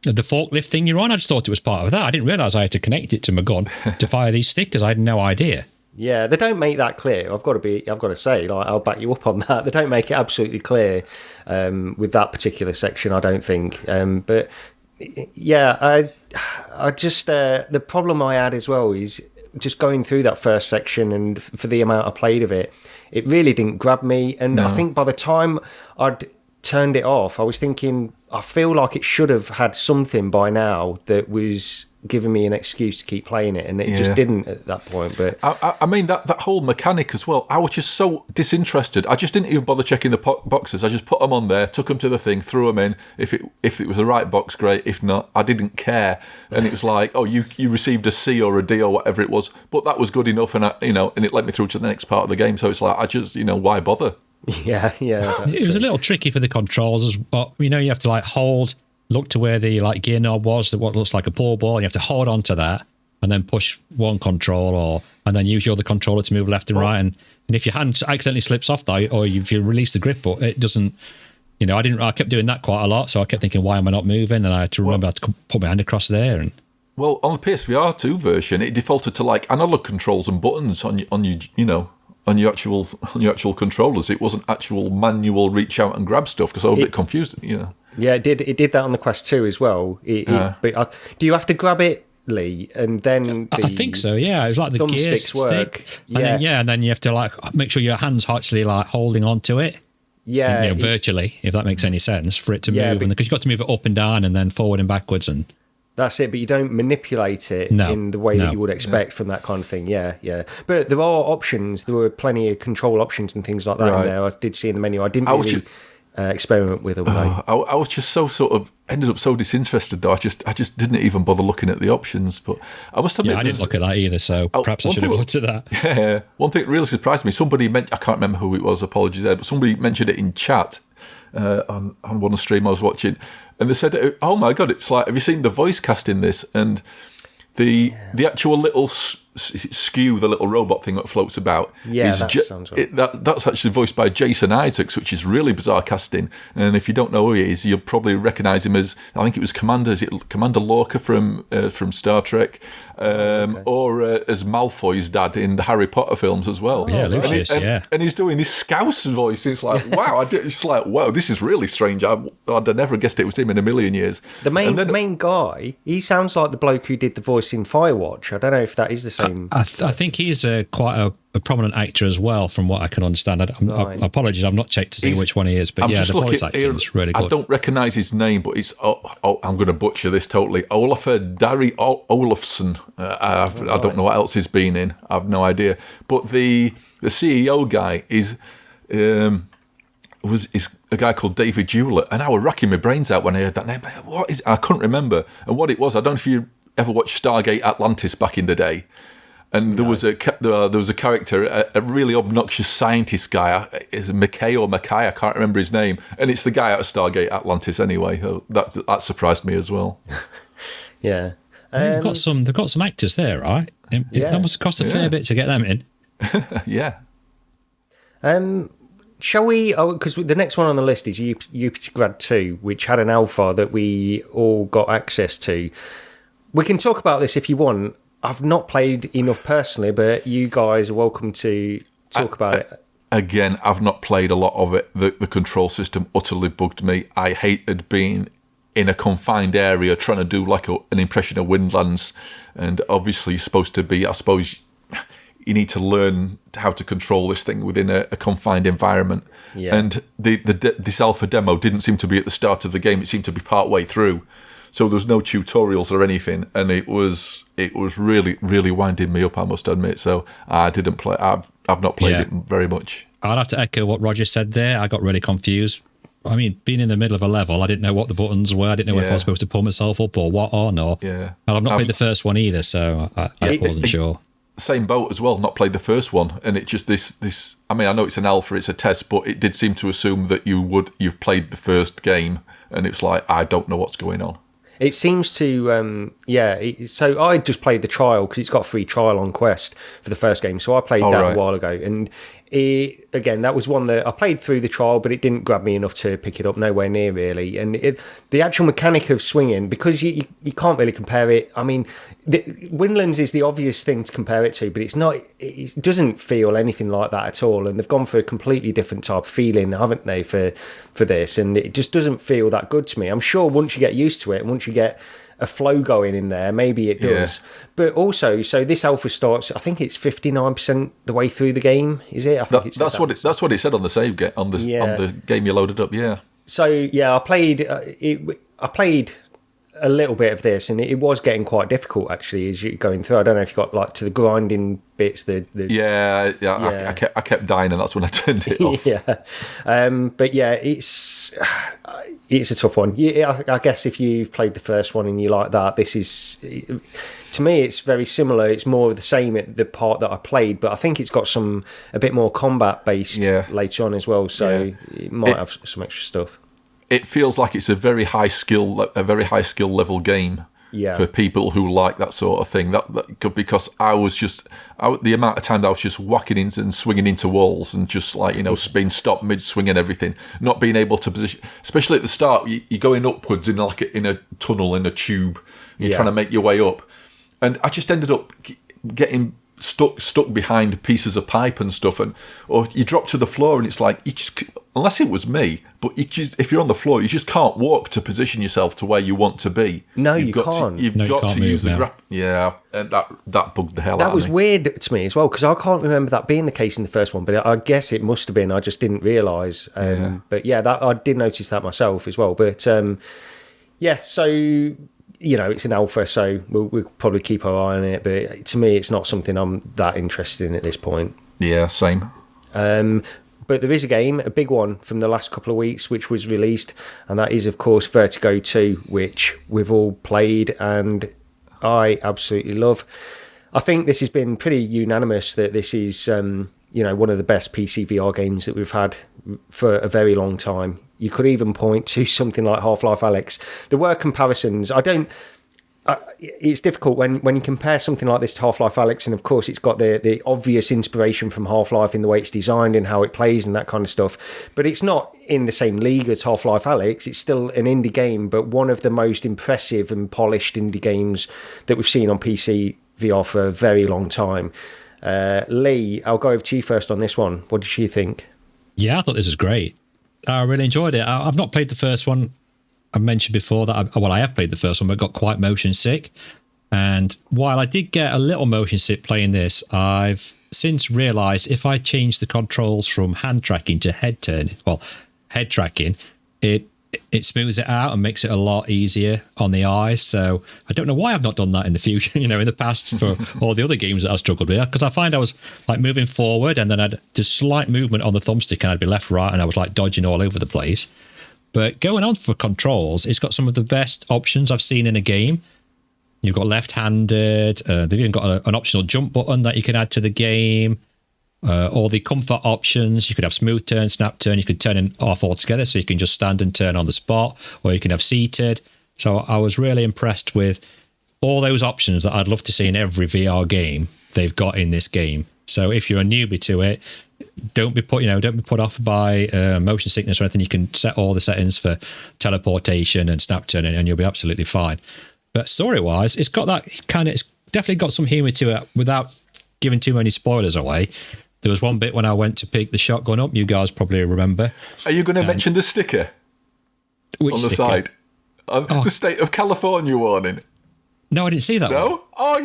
forklift thing you're on. I just thought it was part of that. I didn't realise I had to connect it to my gun to fire these stickers. I had no idea. Yeah, they don't make that clear. I've got to say, like, I'll back you up on that. They don't make it absolutely clear with that particular section, I don't think. But yeah, I just the problem I had as well is just going through that first section, and for the amount I played of it, it really didn't grab me. And I think by the time I'd turned it off, I was thinking, I feel like it should have had something by now that was giving me an excuse to keep playing it, and it just didn't at that point. But I mean, that whole mechanic as well, I was just so disinterested. I just didn't even bother checking the boxes. I just put them on there, took them to the thing, threw them in. If it was the right box, great. If not, I didn't care. And it was like, oh, you received a C or a D or whatever it was, but that was good enough, and and it led me through to the next part of the game. So it's like, I just, why bother? Yeah. It was a little tricky for the controls, but you have to hold. Look to where the gear knob was, what looks like a pull ball, and you have to hold on to that and then push one control, and then use your other controller to move left and right. And if your hand accidentally slips off that, or if you release the grip, but it doesn't, I kept doing that quite a lot. So I kept thinking, why am I not moving? And I had to remember to put my hand across there. And well, on the PSVR2 version, it defaulted to analog controls and buttons on your actual controllers. It wasn't actual manual reach out and grab stuff, because I was a bit confused, Yeah, it did. It did that on the Quest 2 as well. But do you have to grab it, Lee, and then I think so. Yeah, it's like the gear stick, and then you have to make sure your hands actually holding onto it. Yeah, virtually, if that makes any sense, for it to move, because you've got to move it up and down, and then forward and backwards, and That's it, but you don't manipulate it in the way that you would expect from that kind of thing. Yeah. But there are options. There were plenty of control options and things like that in there. I did see in the menu. I didn't really experiment with them. I was just ended up so disinterested though. I just didn't even bother looking at the options. But I must admit, I didn't look at that either. So perhaps I should have looked at that. Yeah, one thing that really surprised me. Somebody I can't remember who it was. Apologies there, but somebody mentioned it in chat on one of the stream I was watching. And they said, "Oh my god, it's like, have you seen the voice cast in this?" And the actual little skew, the little robot thing that floats about, sounds right. That's actually voiced by Jason Isaacs, which is really bizarre casting. And if you don't know who he is, you'll probably recognise him as, I think it was Commander Lorca from Star Trek, or as Malfoy's dad in the Harry Potter films as well. Yeah, Lucius, and he's doing this Scouse voice. It's like, wow, it's just like, wow, this is really strange. I'd have never guessed it was him in a million years. The main guy, he sounds like the bloke who did the voice in Firewatch. I don't know if that is the same. I think he's quite a prominent actor as well, from what I can understand. I apologize, I've not checked to see which one he is, but the voice acting is really good. I don't recognise his name, but it's I'm going to butcher this totally. Olafur Dari Olafsson. I don't know what else he's been in. I've no idea. But the CEO guy is a guy called David Hewlett, and I was racking my brains out when I heard that name. I couldn't remember, and what it was. I don't know if you ever watched Stargate Atlantis back in the day. And there was a character, a really obnoxious scientist guy. Is McKay or Mackay? I can't remember his name. And it's the guy out of Stargate Atlantis. Anyway, that surprised me as well. Yeah, they've got some actors there, right? That must have cost a fair bit to get them in. Yeah. Shall we? Because the next one on the list is Yupitergrad 2, which had an alpha that we all got access to. We can talk about this if you want. I've not played enough personally, but you guys are welcome to talk about it. Again, I've not played a lot of it. The control system utterly bugged me. I hated being in a confined area trying to do like an impression of Windlands. And obviously you're supposed to be, I suppose, you need to learn how to control this thing within a confined environment. Yeah. And this alpha demo didn't seem to be at the start of the game. It seemed to be part way through. So there was no tutorials or anything, and it was really, really winding me up, I must admit. So I didn't play. I've not played it very much. I'd have to echo what Roger said there. I got really confused. I mean, being in the middle of a level, I didn't know what the buttons were. I didn't know if I was supposed to pull myself up or what on. And I've not played the first one either, so I wasn't sure. Same boat as well. Not played the first one, and it just this. I mean, I know it's an alpha, it's a test, but it did seem to assume that you've played the first game, and it's like, I don't know what's going on. It seems to, so I just played the trial because it's got a free trial on Quest for the first game. So I played that a while ago. And again, that was one that I played through the trial, but it didn't grab me enough to pick it up, nowhere near really. And the actual mechanic of swinging, because you can't really compare it. I mean, Windlands is the obvious thing to compare it to, but it's not. It doesn't feel anything like that at all. And they've gone for a completely different type of feeling, haven't they, for this? And it just doesn't feel that good to me. I'm sure once you get used to it, and once you get a flow going in there, maybe it does. But also, so this alpha starts, I think it's 59% the way through the game, is it? I think that's what it said on the save on the game you loaded up. Yeah. So I played I played a little bit of this, and it was getting quite difficult actually as you're going through. I don't know if you got like to the grinding bits. I kept dying, and that's when I turned it off. But it's a tough one. I guess if you've played the first one and you like that, this is, to me, it's very similar. It's more of the same at the part that I played, but I think it's got a bit more combat based later on as well. So it might have some extra stuff. It feels like it's a very high skill level game for people who like that sort of thing. Because the amount of time that I was just whacking into and swinging into walls and just like, being stopped mid swing and everything, not being able to position, especially at the start, you're going upwards in a tunnel in a tube. You're trying to make your way up, and I just ended up getting stuck behind pieces of pipe and stuff, or you drop to the floor and it's like you just, unless it was me, but if you're on the floor, you just can't walk to position yourself to where you want to be. No, you can't. You've got to use the grab. Yeah, and that bugged the hell out of me. That was weird to me as well, because I can't remember that being the case in the first one, but I guess it must have been. I just didn't realise. But that I did notice that myself as well. But so it's an alpha, so we'll probably keep our eye on it. But to me, it's not something I'm that interested in at this point. Yeah, same. But there is a game, a big one from the last couple of weeks, which was released, and that is, of course, Vertigo 2, which we've all played and I absolutely love. I think this has been pretty unanimous that this is, one of the best PC VR games that we've had for a very long time. You could even point to something like Half-Life Alyx. There were comparisons. It's difficult when you compare something like this to Half-Life Alyx, and of course it's got the obvious inspiration from Half-Life in the way it's designed and how it plays and that kind of stuff, but it's not in the same league as Half-Life Alyx. It's still an indie game, but one of the most impressive and polished indie games that we've seen on PC VR for a very long time. Lee, I'll go over to you first on this one. What did you think? Yeah, I thought this was great. I really enjoyed it. I've not played the first one. I mentioned before that I have played the first one, but got quite motion sick. And while I did get a little motion sick playing this, I've since realised if I change the controls from hand tracking to head tracking, it smooths it out and makes it a lot easier on the eyes. So I don't know why I've not done that in the future, in the past for all the other games that I've struggled with. Because I find I was like moving forward and then I'd just slight movement on the thumbstick and I'd be left, right, and I was like dodging all over the place. But going on for controls, it's got some of the best options I've seen in a game. You've got left-handed. They've even got an optional jump button that you can add to the game. All the comfort options. You could have smooth turn, snap turn. You could turn it off altogether, so you can just stand and turn on the spot, or you can have seated. So I was really impressed with all those options that I'd love to see in every VR game they've got in this game. So if you're a newbie to it, don't be put off by motion sickness or anything. You can set all the settings for teleportation and snap turning, and you'll be absolutely fine. But story-wise, it's definitely got some humour to it without giving too many spoilers away. There was one bit when I went to pick the shotgun up. You guys probably remember. Are you going to mention the sticker on the side? The state of California warning. No, I didn't see that one. I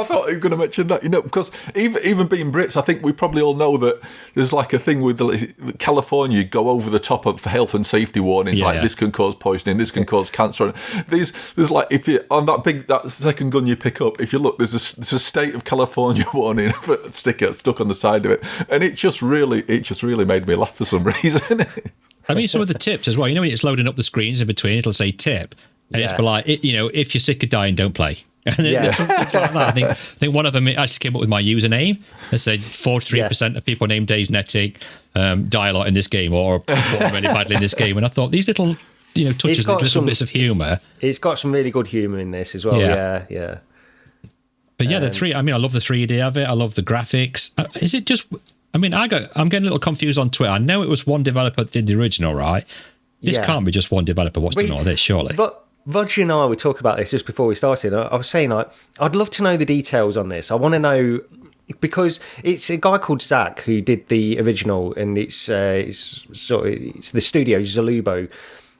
thought you were going to mention that. Because even being Brits, I think we probably all know that there's like a thing with California go over the top of health and safety warnings, this can cause poisoning, this can cause cancer. There's like, if you on that second gun you pick up, if you look, there's a state of California warning sticker stuck on the side of it, and it just really made me laugh for some reason. I mean, some of the tips as well. When it's loading up the screens in between, it'll say tip. And it's like, if you're sick of dying, don't play. And there's some things like that. I think one of them actually came up with my username. It said 43% of people named Days Netting die a lot in this game or perform really badly in this game. And I thought these little touches, little bits of humour. It's got some really good humour in this as well. Yeah. But yeah, I love the 3D of it. I love the graphics. Is it just? I'm getting a little confused on Twitter. I know it was one developer that did the original, right? This can't be just one developer. What's doing all this, surely? But Roger and I were talking about this just before we started. I was saying, I'd love to know the details on this. I want to know, because it's a guy called Zach who did the original, and it's the studio Zalubo.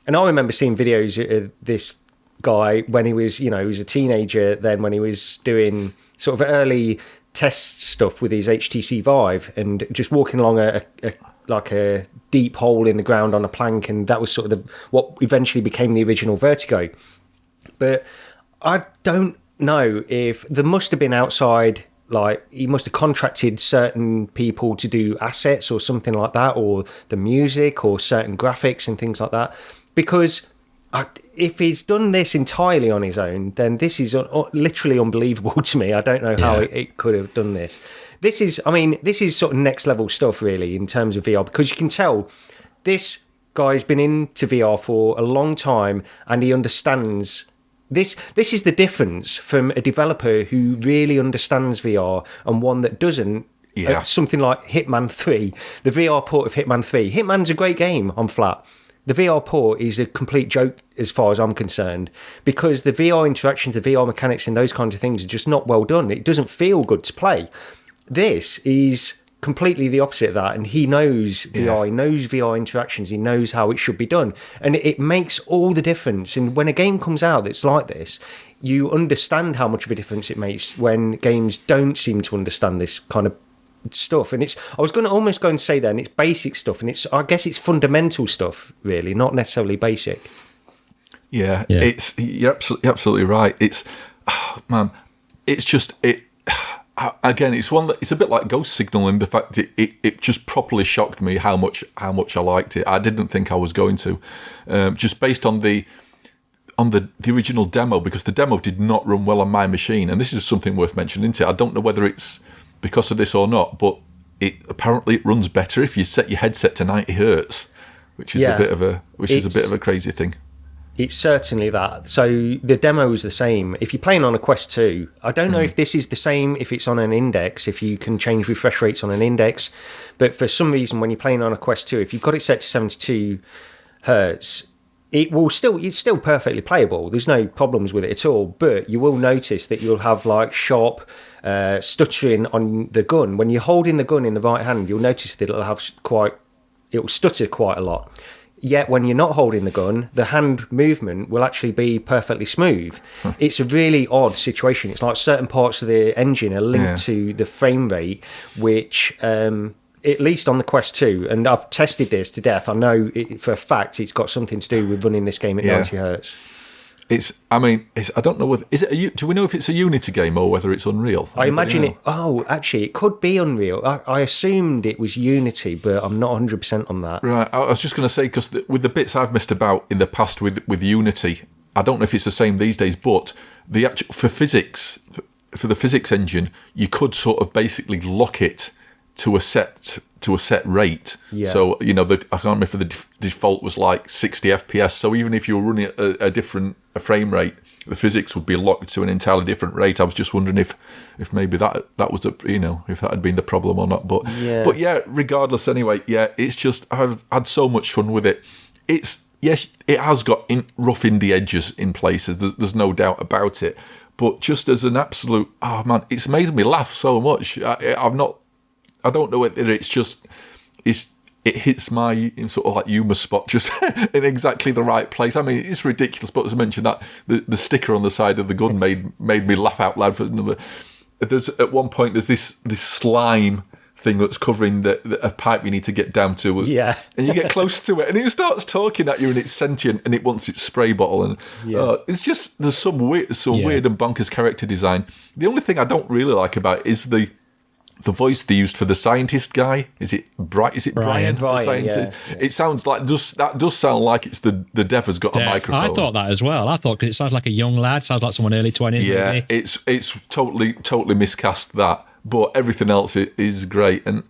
And I remember seeing videos of this guy when he was, he was a teenager. Then when he was doing sort of early test stuff with his HTC Vive, and just walking along a deep hole in the ground on a plank, and that was sort of what eventually became the original Vertigo. But I don't know if there must have been outside, like he must have contracted certain people to do assets or something like that, or the music or certain graphics and things like that, because if he's done this entirely on his own, then this is literally unbelievable to me. I don't know how it could have done this. This is sort of next level stuff, really, in terms of VR, because you can tell this guy's been into VR for a long time and he understands this. This is the difference from a developer who really understands VR and one that doesn't. Something like Hitman 3, the VR port of Hitman 3. Hitman's a great game on flat. The VR port is a complete joke as far as I'm concerned, because the VR interactions, the VR mechanics and those kinds of things are just not well done. It doesn't feel good to play. This is completely the opposite of that, and he knows VR, he knows VR interactions, he knows how it should be done, and it makes all the difference. And when a game comes out that's like this, you understand how much of a difference it makes when games don't seem to understand this kind of stuff. And I was going to almost go and say then it's basic stuff, and I guess it's fundamental stuff, really, not necessarily basic. Yeah, you're absolutely right. It's man, it's just it. Again, it's one that it's a bit like Ghost Signal in the fact it just properly shocked me how much I liked it. I didn't think I was going to, just based on the original demo, because the demo did not run well on my machine, and this is something worth mentioning, isn't it? I don't know whether it's because of this or not, but apparently it runs better if you set your headset to 90 hertz, which is a bit of a crazy thing. It's certainly that. So the demo is the same. If you're playing on a Quest 2, I don't know if this is the same if it's on an index, if you can change refresh rates on an index. But for some reason, when you're playing on a Quest 2, if you've got it set to 72 hertz, it's still perfectly playable. There's no problems with it at all. But you will notice that you'll have like sharp stuttering on the gun. When you're holding the gun in the right hand, you'll notice that it'll stutter quite a lot. Yet when you're not holding the gun, the hand movement will actually be perfectly smooth. It's a really odd situation. It's like certain parts of the engine are linked to the frame rate, which, at least on the Quest 2, and I've tested this to death, I know for a fact it's got something to do with running this game at 90 hertz. I don't know whether do we know if it's a Unity game or whether it's Unreal? I imagine it. Oh, actually, it could be Unreal. I assumed it was Unity, but I'm not 100% on that. Right. I was just going to say, because with the bits I've messed about in the past with Unity, I don't know if it's the same these days, but for the physics engine, you could sort of basically lock it to a set rate. Yeah. So I can't remember if the default was like 60 FPS. So even if you were running at a different frame rate, the physics would be locked to an entirely different rate. I was just wondering if maybe that was if that had been the problem or not. But regardless, anyway, it's just I've had so much fun with it. It has got rough indie edges in places. There's no doubt about it. But just as an absolute, it's made me laugh so much. I don't know whether it hits my sort of like humour spot just in exactly the right place. I mean, it's ridiculous, but as I mentioned, that the sticker on the side of the gun made me laugh out loud. At one point there's this slime thing that's covering a pipe you need to get down to. Yeah. And you get close to it and it starts talking at you and it's sentient and it wants its spray bottle. And it's just, there's some weird and bonkers character design. The only thing I don't really like about it is the voice they used for the scientist guy. Is it Brian? The scientist. Yeah. It sounds like that does sound like it's the dev has got a microphone. I thought that as well. I thought, because it sounds like a young lad, sounds like someone early 20s. Yeah, maybe. it's totally miscast that, but everything else is great. And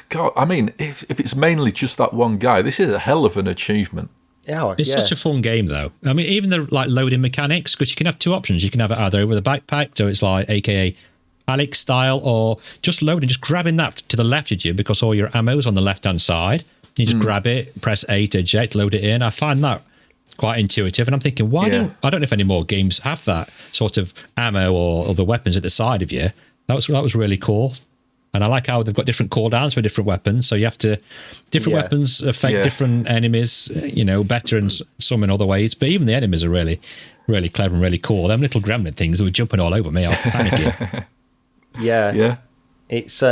God, I mean, if it's mainly just that one guy, this is a hell of an achievement. It's such a fun game, though. I mean, even the loading mechanics, because you can have two options. You can have it either with a backpack, so it's like AKA Alyx style, or just loading, just grabbing that to the left of you because all your ammo's on the left-hand side. You just grab it, press A to eject, load it in. I find that quite intuitive, and I'm thinking, I don't know if any more games have that sort of ammo or the weapons at the side of you. That was really cool. And I like how they've got different cooldowns for different weapons, so you have to different weapons affect different enemies, better in some in other ways. But even the enemies are really, really clever and really cool. Them little gremlin things that were jumping all over me, I was panicking. Yeah. It's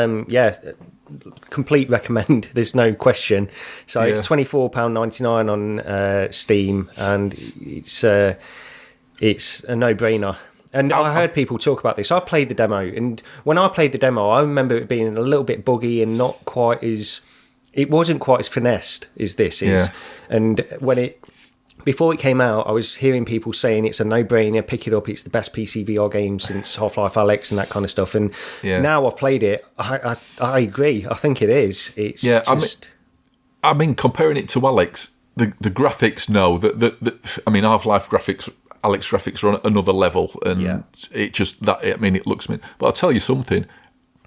complete recommend. There's no question. So it's £24.99 on Steam, and it's a no-brainer. And I heard people talk about this. I played the demo, and when I played the demo, I remember it being a little bit buggy and not quite as. It wasn't quite as finessed as this is. And before it came out, I was hearing people saying it's a no-brainer, pick it up, it's the best PC VR game since Half-Life Alyx and that kind of stuff. And now I've played it, I agree. I think it is. It's just... I mean, comparing it to Alyx, the graphics, Half-Life graphics, Alyx graphics are on another level, and it just it looks. But I'll tell you something.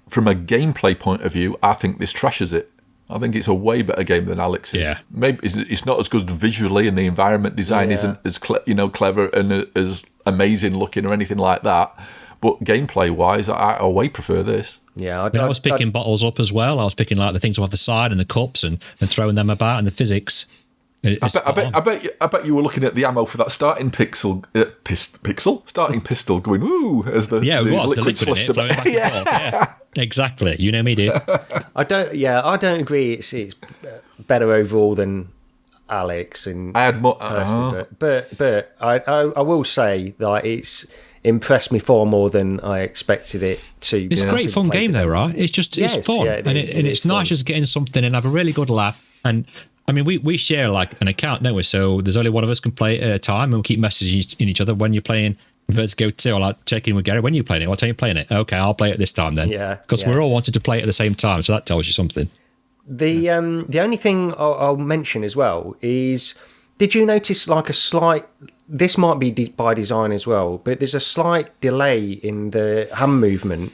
From a gameplay point of view, I think this trashes it. I think it's a way better game than Alyx is. Yeah. Maybe it's not as good visually, and the environment design isn't as clever and as amazing looking or anything like that. But gameplay wise, I way prefer this. Yeah, I was picking bottles up as well. I was picking like the things off the side and the cups and throwing them about, and the physics. I bet you were looking at the ammo for that starting pistol, going woo as the liquid slushed flowing back and forth. Yeah, exactly. You know me, dude. I don't agree. It's better overall than Alyx and I had more. But I will say that it's impressed me far more than I expected it to. It's a great fun game though, right? It's just it's fun, yeah, and it's nice just getting something and have a really good laugh. And I mean, we share like an account, don't we? So there's only one of us can play it at a time, and we keep messaging each other when you're playing Vertigo 2, or like checking with Gary, when are you playing it? What time are you playing it? Okay, I'll play it this time then. Yeah. Because we're all wanting to play it at the same time, so that tells you something. The only thing I'll mention as well is, did you notice like a slight, this might be by design as well, but there's a slight delay in the hand movement.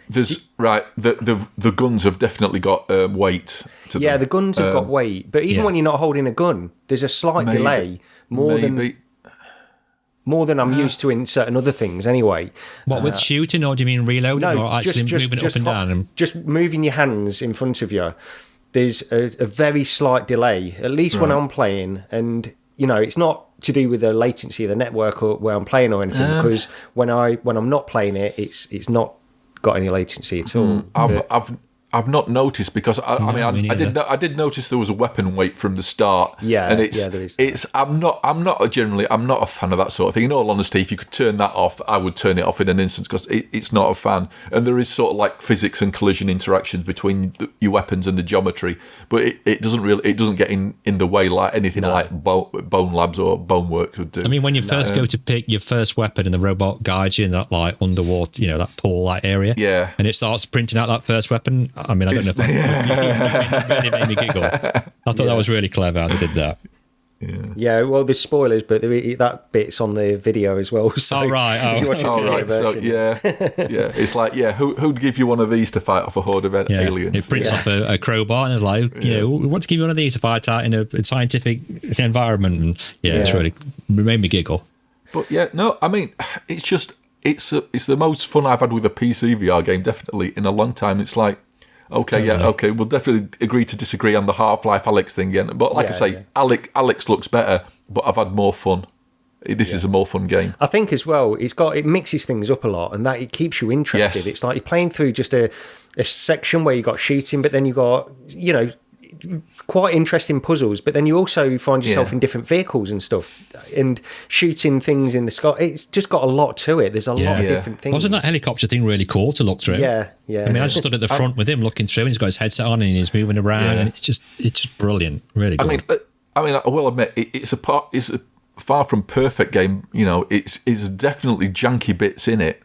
There's the guns have definitely got weight to them. Yeah, the guns have got weight, but even when you're not holding a gun, there's a slight delay more than I'm used to in certain other things anyway. What, with shooting, or do you mean reloading, or actually moving it up and down? Just moving your hands in front of you. There's a very slight delay, at least when I'm playing. And, you know, it's not to do with the latency of the network or where I'm playing or anything, because when I'm not playing it, it's not got any latency at all. I've not noticed, because I did notice there was a weapon weight from the start. Yeah, and there is. I'm not a fan of that sort of thing. In all honesty, if you could turn that off, I would turn it off in an instant, because it's not a fan. And there is sort of like physics and collision interactions between your weapons and the geometry, but it doesn't get in the way like anything like Bone Labs or Boneworks would do. I mean, when you first go to pick your first weapon and the robot guides you in that like underwater, you know, that pool like area, and it starts printing out that first weapon. I mean, I don't know if it really made me giggle. I thought that was really clever how they did that. Yeah, well, there's spoilers, but that bit's on the video as well. So right. So, it's like, who'd give you one of these to fight off a horde of aliens? It prints off a crowbar and it's like, you know, we want to give you one of these to fight out in a scientific environment. And it's really made me giggle. But I mean, it's just it's the most fun I've had with a PC VR game, definitely in a long time. It's like, okay, we'll definitely agree to disagree on the Half-Life Alyx thing again. But like I say, Alyx looks better, but I've had more fun. This is a more fun game. I think as well, it mixes things up a lot, and that it keeps you interested. Yes. It's like you're playing through just a section where you got shooting, but then you got, you know, quite interesting puzzles, but then you also find yourself in different vehicles and stuff, and shooting things in the sky. It's just got a lot to it. There's a lot of different things. Wasn't that helicopter thing really cool to look through? Yeah. I mean, I just stood at the front with him looking through, and he's got his headset on and he's moving around, and it's just brilliant, really good. I mean, I will admit it's a far from perfect game. You know, it's definitely janky bits in it.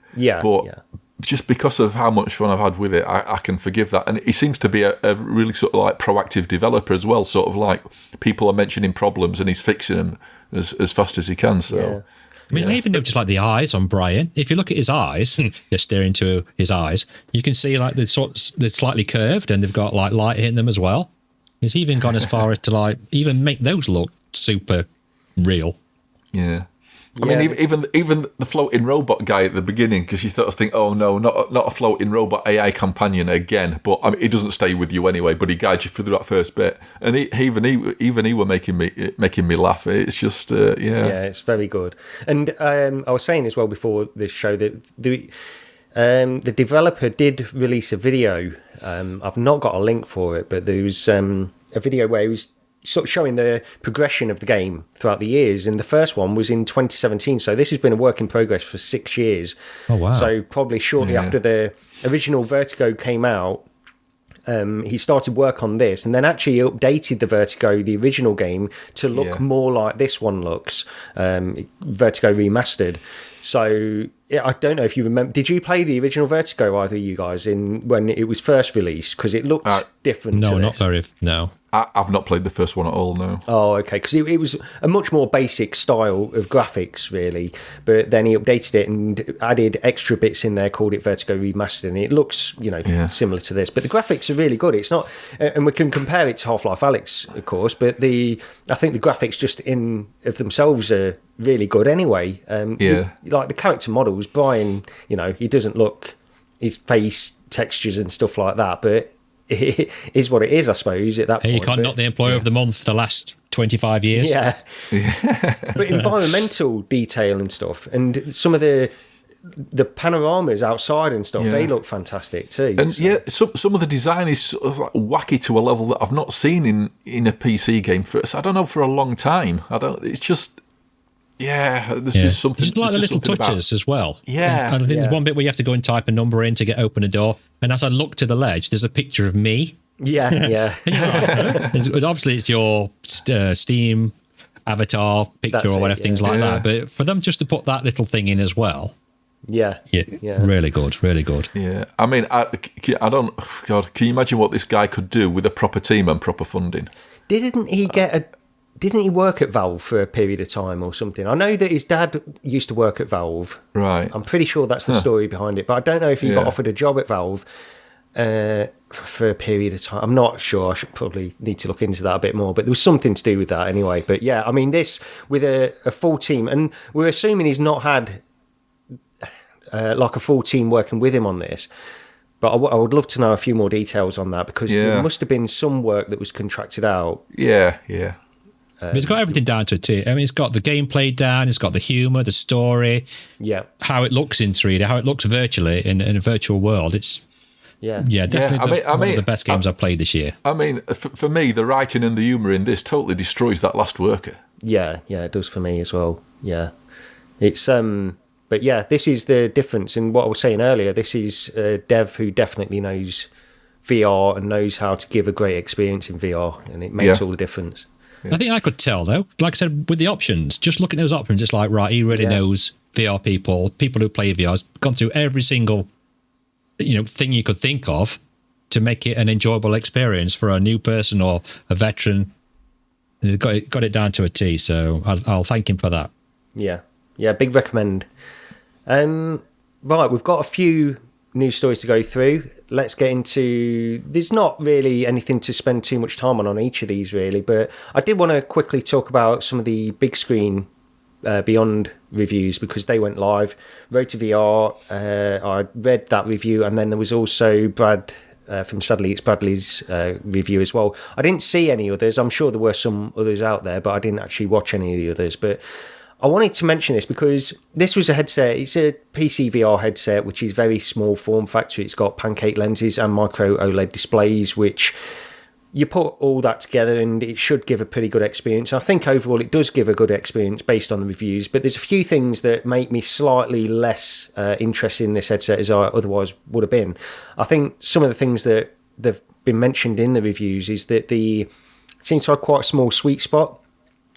Just because of how much fun I've had with it, I can forgive that. And he seems to be a really sort of like proactive developer as well, sort of like people are mentioning problems and he's fixing them as fast as he can. So, I mean, I even noticed like the eyes on Brian. If you look at his eyes, you're staring into his eyes, you can see like they're slightly curved and they've got like light hitting them as well. He's even gone as far as to like even make those look super real. Yeah. I mean, even the floating robot guy at the beginning, because you sort of think, oh no, not a floating robot AI companion again. But I mean, he doesn't stay with you anyway, but he guides you through that first bit, and even he were making me laugh. It's just it's very good. And I was saying as well before this show that the developer did release a video. I've not got a link for it, but there was a video where he was sort of showing the progression of the game throughout the years, and the first one was in 2017, so this has been a work in progress for 6 years. Oh wow. So probably shortly after the original Vertigo came out, he started work on this, and then actually updated the Vertigo, the original game, to look more like this one looks, Vertigo Remastered. So I don't know if you remember, did you play the original Vertigo, either of you guys, when it was first released? Because it looked different to this. Not very, no. I've not played the first one at all, no. Oh, okay, because it was a much more basic style of graphics, really. But then he updated it and added extra bits in there, called it Vertigo Remastered, and it looks, similar to this. But the graphics are really good. It's not, and we can compare it to Half-Life Alyx, of course. But I think the graphics just in of themselves are really good anyway. Like the character models, Brian, he doesn't look, his face textures and stuff like that, but it is what it is, I suppose, at that point. You can't knock the Employer of the Month for the last 25 years. Yeah. But environmental detail and stuff, and some of the the panoramas outside and stuff, they look fantastic too. And some of the design is sort of like wacky to a level that I've not seen in a PC game I don't know, for a long time. It's just there's just something. Just like the little touches as well. Yeah. And I think there's one bit where you have to go and type a number in to open a door. And as I look to the ledge, there's a picture of me. Yeah. Obviously, it's your Steam avatar picture or whatever, things like that. But for them just to put that little thing in as well. Yeah. Really good, really good. Yeah. I mean, I don't. God, can you imagine what this guy could do with a proper team and proper funding? Didn't he work at Valve for a period of time or something? I know that his dad used to work at Valve. Right. I'm pretty sure that's the story behind it, but I don't know if he got offered a job at Valve for a period of time. I'm not sure. I should probably need to look into that a bit more, but there was something to do with that anyway. But yeah, I mean, this with a full team, and we're assuming he's not had like a full team working with him on this. But I would love to know a few more details on that, because there must have been some work that was contracted out. Yeah. But it's got everything down to a T. I mean, it's got the gameplay down, it's got the humour, the story, how it looks in 3D, how it looks virtually in a virtual world. It's definitely one of the best games I've played this year. I mean, for me, the writing and the humour in this totally destroys that last worker. Yeah, it does for me as well. Yeah, it's but yeah, this is the difference in what I was saying earlier. This is a dev who definitely knows VR and knows how to give a great experience in VR, and it makes all the difference. I think I could tell, though, like I said, with the options, just looking at those options, it's like, right, he really knows VR people who play VR, has gone through every single thing you could think of to make it an enjoyable experience for a new person or a veteran. He's got it down to a T, so I'll thank him for that. Yeah, big recommend. Right, we've got a few news stories to go through. Let's get into... There's not really anything to spend too much time on each of these, really, but I did want to quickly talk about some of the Bigscreen Beyond reviews, because they went live. Road to VR, I read that review, and then there was also Brad from Sadly It's Bradley's review as well. I didn't see any others. I'm sure there were some others out there, but I didn't actually watch any of the others. But I wanted to mention this because this was a headset. It's a PC VR headset, which is very small form factor. It's got pancake lenses and micro OLED displays, which you put all that together and it should give a pretty good experience. I think overall it does give a good experience based on the reviews, but there's a few things that make me slightly less interested in this headset as I otherwise would have been. I think some of the things that they've been mentioned in the reviews is that it seems to have quite a small sweet spot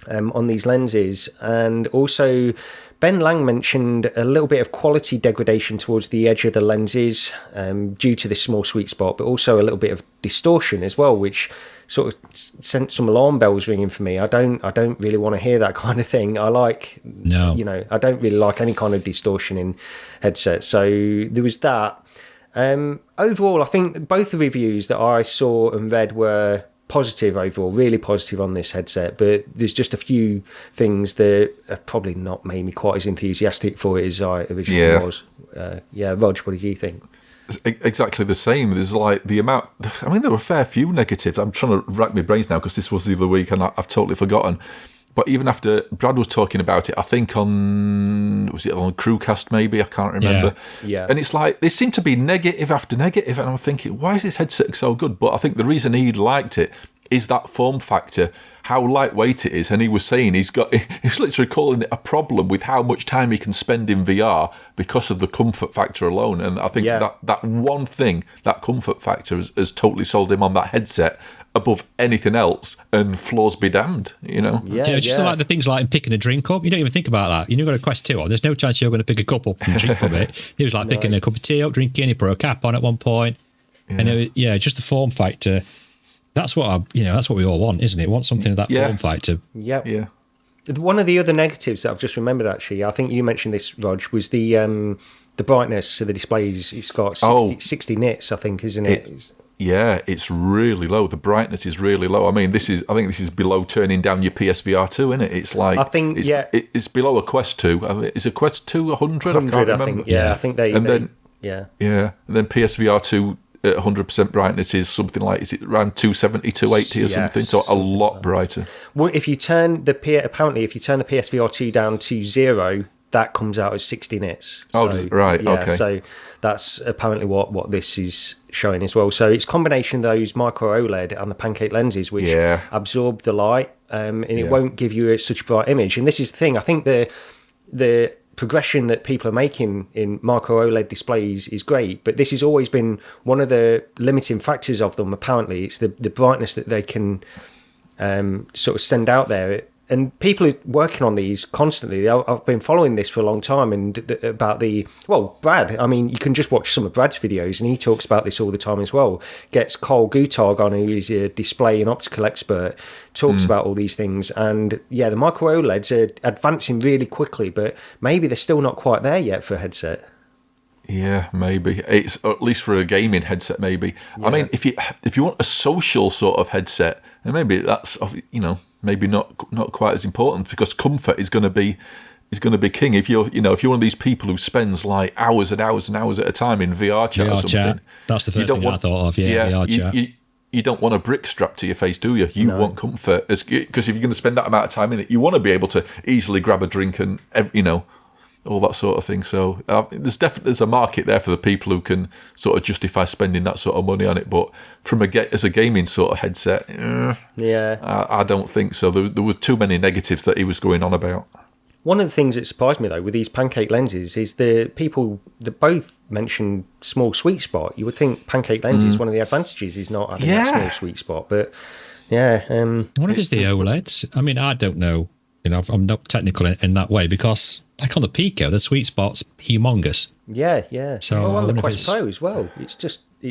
on these lenses, and also Ben Lang mentioned a little bit of quality degradation towards the edge of the lenses due to this small sweet spot, but also a little bit of distortion as well, which sort of sent some alarm bells ringing for me. I don't really want to hear that kind of thing. I don't really like any kind of distortion in headsets. So there was that. Overall, I think both the reviews that I saw and read were positive overall, really positive on this headset, but there's just a few things that have probably not made me quite as enthusiastic for it as I originally was. Rog, what did you think? It's exactly the same. There's like the amount, I mean, there were a fair few negatives. I'm trying to rack my brains now because this was the other week and I've totally forgotten. But even after Brad was talking about it, I think was it on Crewcast maybe? I can't remember. Yeah. And it's like, they seem to be negative after negative. And I'm thinking, why is this headset so good? But I think the reason he liked it is that form factor, how lightweight it is. And he was saying he's literally calling it a problem with how much time he can spend in VR because of the comfort factor alone. And I think that one thing, that comfort factor has totally sold him on that headset above anything else, and flaws be damned, Like the things like picking a drink up, you don't even think about that. You've got a Quest 2 on, there's no chance you're going to pick a cup up and drink from it. He was like picking a cup of tea up, drinking, he put a cap on at one point, and just the form factor. That's what that's what we all want, isn't it? We want something of that form factor. Yeah. One of the other negatives that I've just remembered, actually, I think you mentioned this, Rog, was the brightness of the displays. It's got 60 nits, I think, isn't it? Yeah, it's really low. The brightness is really low. I mean, I think this is below turning down your PSVR2, isn't it? It's like, I think, it's below a Quest 2. I mean, is a Quest 2 100? I can't remember. I think they. And then PSVR2 at 100% brightness is something like, is it around 270, 280 or something? So a lot brighter. Well, if you turn the PSVR2 down to 0, that comes out as 60 nits. Oh, right, yeah, okay. So that's apparently what this is showing as well. So it's a combination of those micro OLED and the pancake lenses, which absorb the light, and it won't give you such a bright image. And this is the thing, I think the progression that people are making in micro OLED displays is great, but this has always been one of the limiting factors of them. Apparently, it's the brightness that they can sort of send out there. And people are working on these constantly. I've been following this for a long time, and about Brad. I mean, you can just watch some of Brad's videos, and he talks about this all the time as well. Gets Carl Guttag on, who is a display and optical expert, talks about all these things. And yeah, the micro OLEDs are advancing really quickly, but maybe they're still not quite there yet for a headset. Yeah, maybe it's at least for a gaming headset. Maybe I mean, if you want a social sort of headset, then maybe that's maybe not quite as important, because comfort is going to be king. If you're one of these people who spends like hours and hours and hours at a time in VR chat or something, that's the first thing I thought of. VR chat. You don't want a brick strapped to your face, do you? You want comfort, because if you're going to spend that amount of time in it, you want to be able to easily grab a drink and all that sort of thing. So there's a market there for the people who can sort of justify spending that sort of money on it. But as a gaming sort of headset, I don't think so. There were too many negatives that he was going on about. One of the things that surprised me, though, with these pancake lenses is the people that both mentioned small sweet spot. You would think pancake lenses, one of the advantages is not having that small sweet spot. But yeah. I wonder if it's the OLEDs. I mean, I don't know. I'm not technical in that way, because like on the Pico, the sweet spot's humongous. Yeah. So on the Quest Pro as well, it's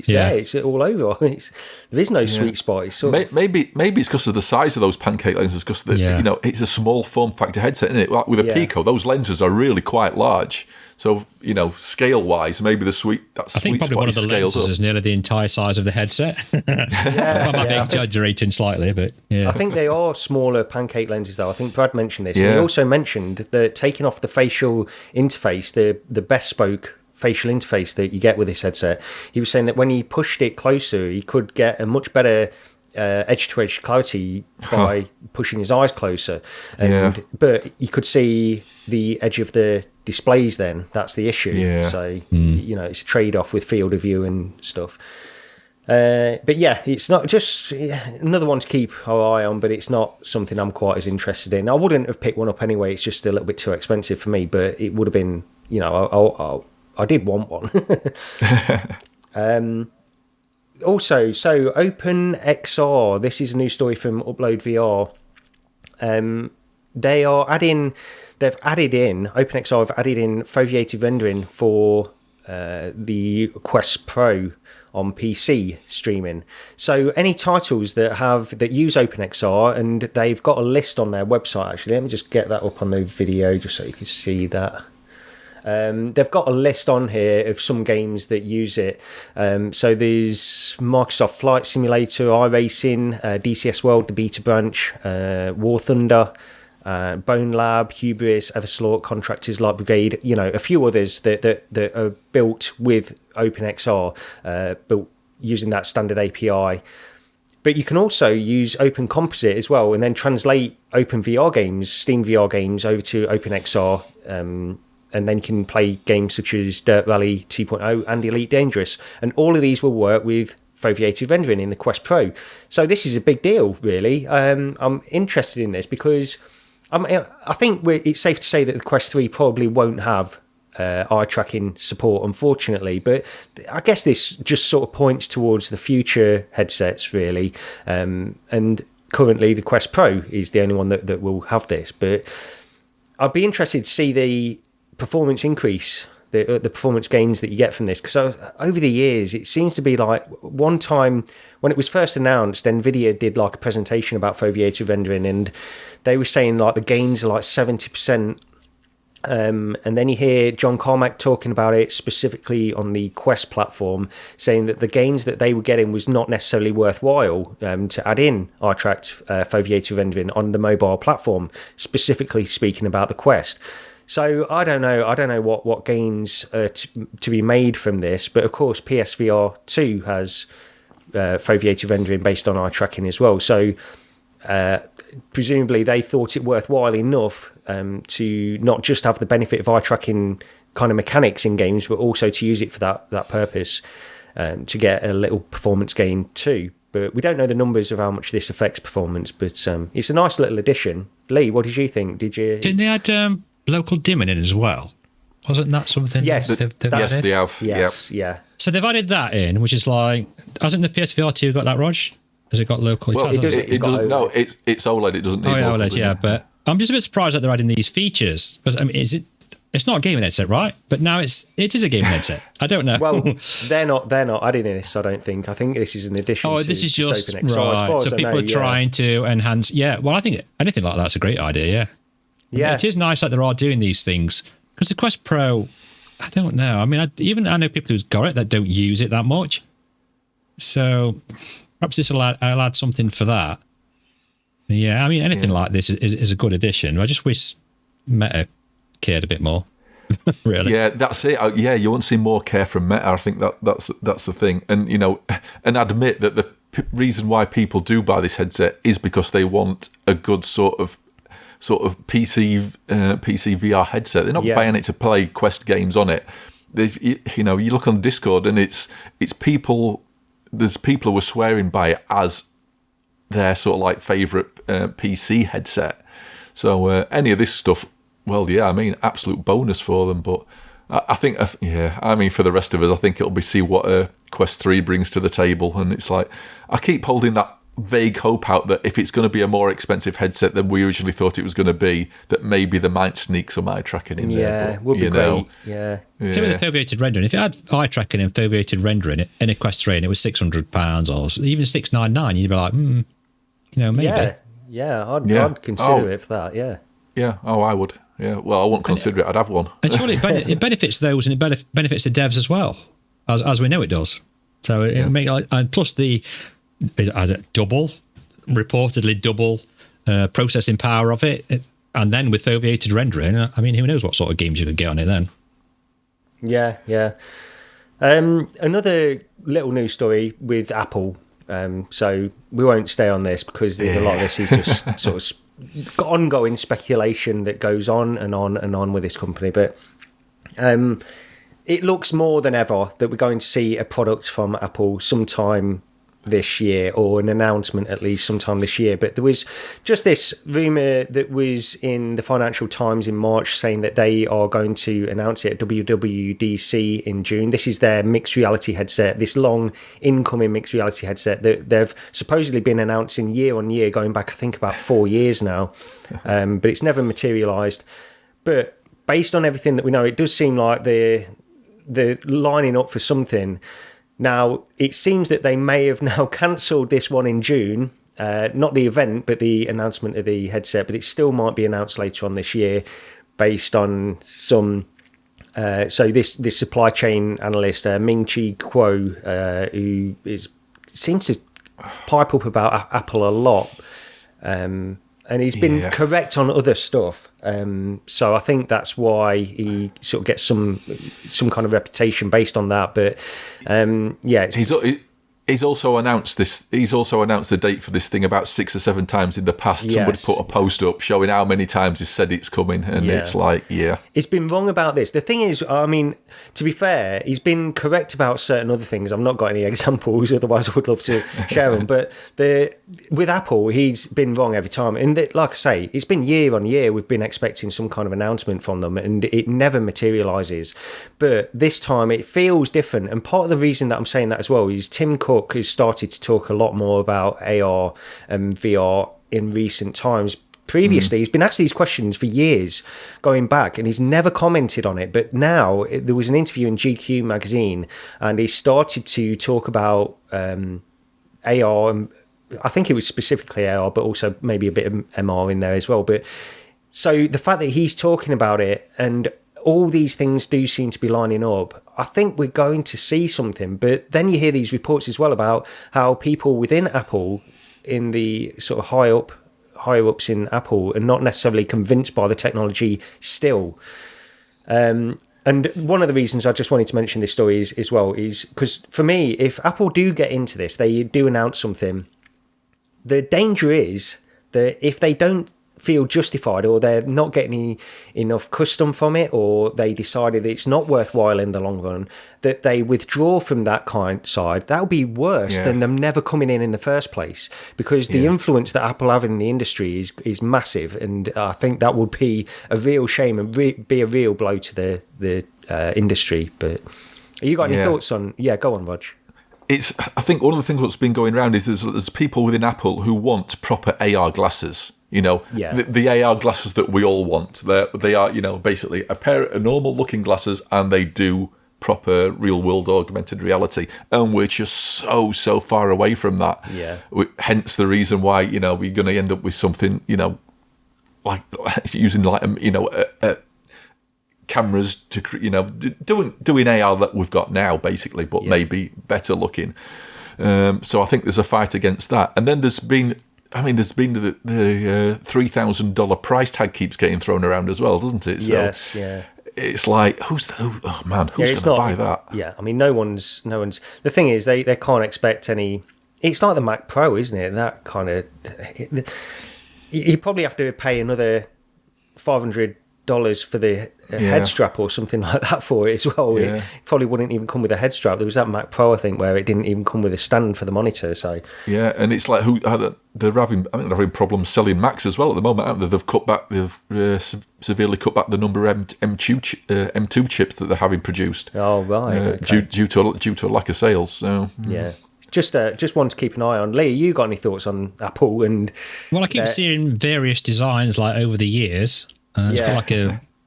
there. It's all over. There is no sweet spot. It's maybe it's because of the size of those pancake lenses. Because it's a small form factor headset, isn't it? Like with a Pico, those lenses are really quite large. So scale wise, maybe the sweet. I think probably one of the lenses is nearly the entire size of the headset. I might be exaggerating slightly, but yeah. I think they are smaller pancake lenses, though. I think Brad mentioned this. And he also mentioned that taking off the facial interface, the bespoke facial interface that you get with this headset, he was saying that when he pushed it closer, he could get a much better edge-to-edge clarity by pushing his eyes closer. But you could see the edge of the displays then. That's the issue. So, it's a trade-off with field of view and stuff. But yeah, it's not just another one to keep our eye on, but it's not something I'm quite as interested in. I wouldn't have picked one up anyway. It's just a little bit too expensive for me, but it would have been, I did want one. Also, so OpenXR, this is a new story from Upload VR. OpenXR have added in foveated rendering for the Quest Pro on PC streaming. So any titles that use OpenXR, and they've got a list on their website, actually. Let me just get that up on the video just so you can see that. They've got a list on here of some games that use it. So there's Microsoft Flight Simulator, iRacing, DCS World, the beta branch, War Thunder, Bone Lab, Hubris, Everslort, Contractors, Light Brigade, a few others that are built with OpenXR, built using that standard API. But you can also use Open Composite as well, and then translate Open VR games, Steam VR games, over to OpenXR, and then you can play games such as Dirt Rally 2.0 and Elite Dangerous. And all of these will work with foveated rendering in the Quest Pro. So this is a big deal, really. I'm interested in this because I think it's safe to say that the Quest 3 probably won't have eye tracking support, unfortunately. But I guess this just sort of points towards the future headsets, really. And currently the Quest Pro is the only one that will have this. But I'd be interested to see the performance increase, the performance gains that you get from this, because over the years it seems to be like, one time when it was first announced, Nvidia did like a presentation about foveated rendering, and they were saying like the gains are like 70%, and then you hear John Carmack talking about it specifically on the Quest platform, saying that the gains that they were getting was not necessarily worthwhile to add in eye-tracked foveated rendering on the mobile platform, specifically speaking about the Quest. So I don't know what gains are to be made from this, but of course PSVR 2 has foveated rendering based on eye tracking as well. So presumably they thought it worthwhile enough to not just have the benefit of eye tracking kind of mechanics in games, but also to use it for that purpose, to get a little performance gain too. But we don't know the numbers of how much this affects performance, but it's a nice little addition. Lee, what did you think? Didn't they add local dimming in as well? Wasn't that something? Yes, yes, they have. Yes, yeah. So they've added that in, which is like, hasn't the PSVR2 got that, Rog? Has it got local? Well, it doesn't. No, it's OLED. It doesn't need. OLED, yeah. But I'm just a bit surprised that they're adding these features, because I mean, it's not a gaming headset, right? But now it is a gaming headset. I don't know. Well, they're not adding this, I don't think. I think this is an addition. Oh, this is just right. So people are trying to enhance. Yeah. Well, I think anything like that's a great idea. Yeah. Yeah. It is nice that there are doing these things, because the Quest Pro, I don't know. I mean, I know people who've got it that don't use it that much. So perhaps this will add something for that. Yeah, I mean, anything like this is a good addition. I just wish Meta cared a bit more. Really. Yeah, that's it. Yeah, you won't see more care from Meta. I think that's the thing. And and admit that the reason why people do buy this headset is because they want a good sort of PC VR headset. They're not buying it to play Quest games on it. You look on Discord and it's people. There's people who are swearing by it as their sort of like favourite PC headset. So any of this stuff, well, yeah, I mean, absolute bonus for them. But I think, I mean, for the rest of us, I think it'll be see what Quest 3 brings to the table. And it's like, I keep holding that vague hope out that if it's going to be a more expensive headset than we originally thought it was going to be, that maybe they might sneak some eye tracking in there. Yeah, would be great. Yeah. Same with the foveated rendering. If it had eye tracking and foveated rendering in a Quest 3 and it was £600 or even $699, you'd be like, maybe. Yeah, I'd consider it for that. Yeah. Yeah. Oh, I would. Yeah. Well, I wouldn't consider it. I'd have one. And surely it benefits those, and it benefits the devs as well, as we know it does. So it make, and plus reportedly double processing power of it, and then with foveated rendering, I mean, who knows what sort of games you could get on it then. Yeah. Another little news story with Apple. So we won't stay on this because a lot of this is just sort of ongoing speculation that goes on and on and on with this company. But it looks more than ever that we're going to see a product from Apple sometime this year, or an announcement at least sometime this year. But there was just this rumour that was in the Financial Times in March saying that they are going to announce it at WWDC in June. This is their mixed reality headset, this long incoming mixed reality headset that they've supposedly been announcing year on year, going back I think about 4 years now, but it's never materialised. But based on everything that we know, it does seem like they're lining up for something. Now, it seems that they may have now cancelled this one in June, not the event, but the announcement of the headset, but it still might be announced later on this year based on some... so this supply chain analyst, Ming-Chi Kuo, who seems to pipe up about Apple a lot, and he's been correct on other stuff. So I think that's why he sort of gets some kind of reputation based on that. But he's also announced this. He's also announced the date for this thing about 6 or 7 times in the past. Yes. Somebody put a post up showing how many times he's said it's coming, and it's like, it's been wrong about this. The thing is, I mean, to be fair, he's been correct about certain other things. I've not got any examples, otherwise I would love to share them. But with Apple, he's been wrong every time. And like I say, it's been year on year. We've been expecting some kind of announcement from them, and it never materialises. But this time, it feels different. And part of the reason that I'm saying that as well is Tim Cook has started to talk a lot more about AR and VR in recent times. Previously, he's been asked these questions for years going back, and he's never commented on it. But now there was an interview in GQ magazine, and he started to talk about AR, and I think it was specifically AR, but also maybe a bit of MR in there as well. But so the fact that he's talking about it, and all these things do seem to be lining up, I think we're going to see something. But then you hear these reports as well about how people within Apple, in the sort of higher ups in Apple, are not necessarily convinced by the technology still. And one of the reasons I just wanted to mention this story is because for me, if Apple do get into this, they do announce something, the danger is that if they don't feel justified, or they're not getting enough custom from it, or they decided it's not worthwhile in the long run, that they withdraw from that kind side, that would be worse than them never coming in the first place, because the influence that Apple have in the industry is massive, and I think that would be a real shame and be a real blow to the industry. But you got any thoughts on? Go on, Rog. I think one of the things that's been going around is there's people within Apple who want proper AR glasses. The AR glasses that we all want. They are, basically a pair of normal looking glasses, and they do proper real world augmented reality. And we're just so far away from that. Yeah. Hence the reason why, we're going to end up with something, like using cameras to, doing AR that we've got now, basically, but maybe better looking. So I think there's a fight against that. And then there's been the $3,000 price tag keeps getting thrown around as well, doesn't it? So yes, yeah. It's like, who's going to buy that? Yeah, I mean, no one's. The thing is, they can't expect any. It's like the Mac Pro, isn't it? That kind of. You probably have to pay another $500 for the head strap or something like that for it as well. Yeah. It probably wouldn't even come with a head strap. There was that Mac Pro, I think, where it didn't even come with a stand for the monitor. So and it's like they're having problems selling Macs as well at the moment, aren't they? They've severely cut back the number of M2 chips that they're having produced. Oh right, okay. due to a lack of sales. So yeah. Just one to keep an eye on. Lee, you got any thoughts on Apple? And well, I keep seeing various designs like over the years. It's got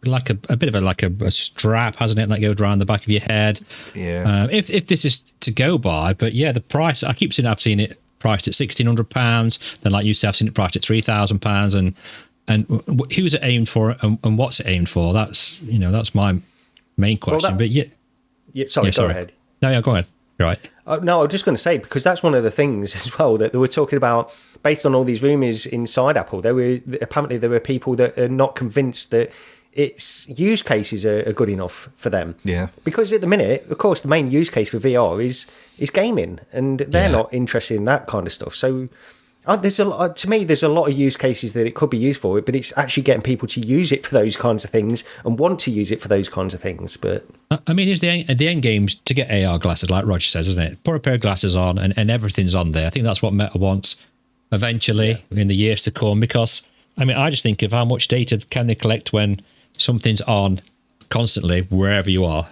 like a bit of a strap, hasn't it, that goes around the back of your head. Yeah. If this is to go by, but the price, I've seen it priced at £1,600. Then, like you said, I've seen it priced at £3,000. And who's it aimed for, and what's it aimed for? That's that's my main question. Sorry, go ahead. No, go ahead. You're right. No, I was just going to say, because that's one of the things as well that they were talking about. Based on all these rumours inside Apple, there were people that are not convinced that its use cases are good enough for them. Yeah. Because at the minute, of course, the main use case for VR is gaming, and they're not interested in that kind of stuff. So there's a lot of use cases that it could be used for, but it's actually getting people to use it for those kinds of things and want to use it for those kinds of things. But I mean, is the end game to get AR glasses, like Roger says, isn't it? Put a pair of glasses on, and everything's on there. I think that's what Meta wants eventually in the years to come, because I mean, I just think of how much data can they collect when something's on constantly wherever you are.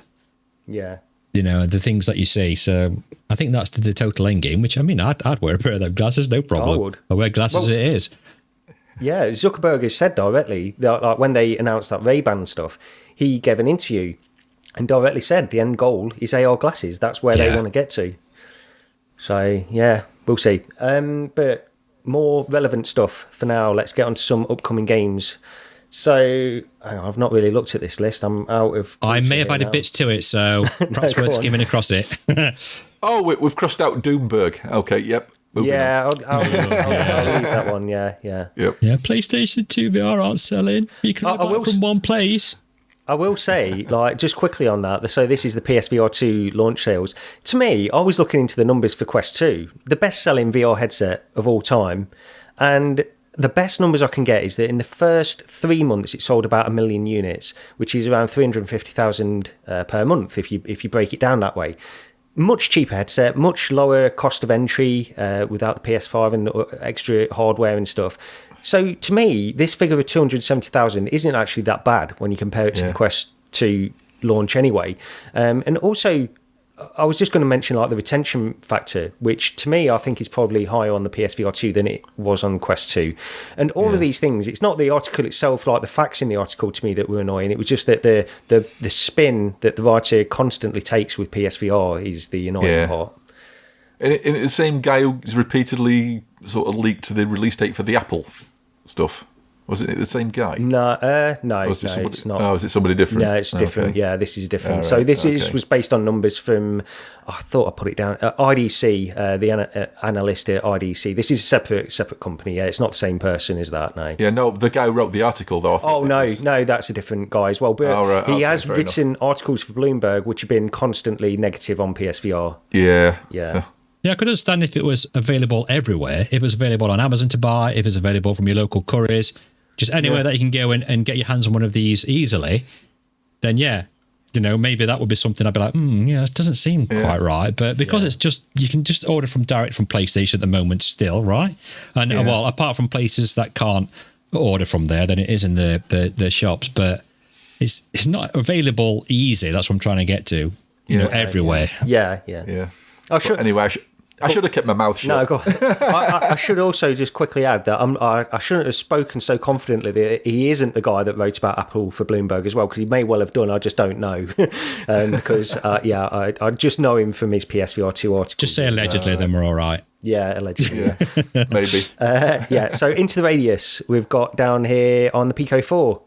Yeah. The things that you see. So I think that's the total end game, which I mean, I'd wear a pair of them glasses, no problem. I wear glasses as it is. Yeah, Zuckerberg has said directly, like when they announced that Ray-Ban stuff, he gave an interview and directly said the end goal is AR glasses. That's where they want to get to. So, yeah, we'll see. But more relevant stuff for now. Let's get on to some upcoming games. So I've not really looked at this list. I'm out of. I may have added bits to it, so perhaps worth skimming across it. We've crossed out Doomberg. Okay, yep. I'll leave that one. Yeah. Yep. Yeah, PlayStation 2 VR aren't selling. You can buy it from one place. I will say, just quickly on that, so this is the PSVR2 launch sales. To me, I was looking into the numbers for Quest 2, the best-selling VR headset of all time, and the best numbers I can get is that in the first 3 months, it sold about 1 million units, which is around 350,000 per month, if you break it down that way. Much cheaper headset, much lower cost of entry without the PS5 and extra hardware and stuff. So to me, this figure of 270,000 isn't actually that bad when you compare it to the Quest 2 launch anyway. And also, I was just going to mention the retention factor, which to me I think is probably higher on the PSVR 2 than it was on Quest 2. And all of these things, it's not the article itself, like the facts in the article to me that were annoying. It was just that the spin that the writer constantly takes with PSVR is the annoying part. And the same guy who's repeatedly sort of leaked the release date for the Apple stuff. Wasn't it the same guy? No, it's not. Oh, is it somebody different? No, it's different. Okay. Yeah, this is different. So this was based on numbers from, I thought I put it down, IDC, the analyst at IDC. This is a separate company. Yeah, it's not the same person as that, no. Yeah, no, the guy who wrote the article, though. No, that's a different guy as well. But he has written articles for Bloomberg, which have been constantly negative on PSVR. Yeah. Yeah, I could understand if it was available everywhere, if it was available on Amazon to buy, if it's available from your local couriers, just anywhere that you can go and get your hands on one of these easily, then yeah, maybe that would be something I'd be like, yeah, it doesn't seem quite right. But because it's just, you can just order direct from PlayStation at the moment still, right? And well, apart from places that can't order from there, then it is in the shops, but it's not available easy. That's what I'm trying to get to, everywhere. Yeah. Anyway, I should have kept my mouth shut. No, go on. I should also just quickly add that I shouldn't have spoken so confidently that he isn't the guy that wrote about Apple for Bloomberg as well, because he may well have done. I just don't know. Because, I just know him from his PSVR2 article. Just say allegedly, then we're all right. Yeah, allegedly. Yeah, maybe. So Into the Radius, we've got down here on the Pico 4.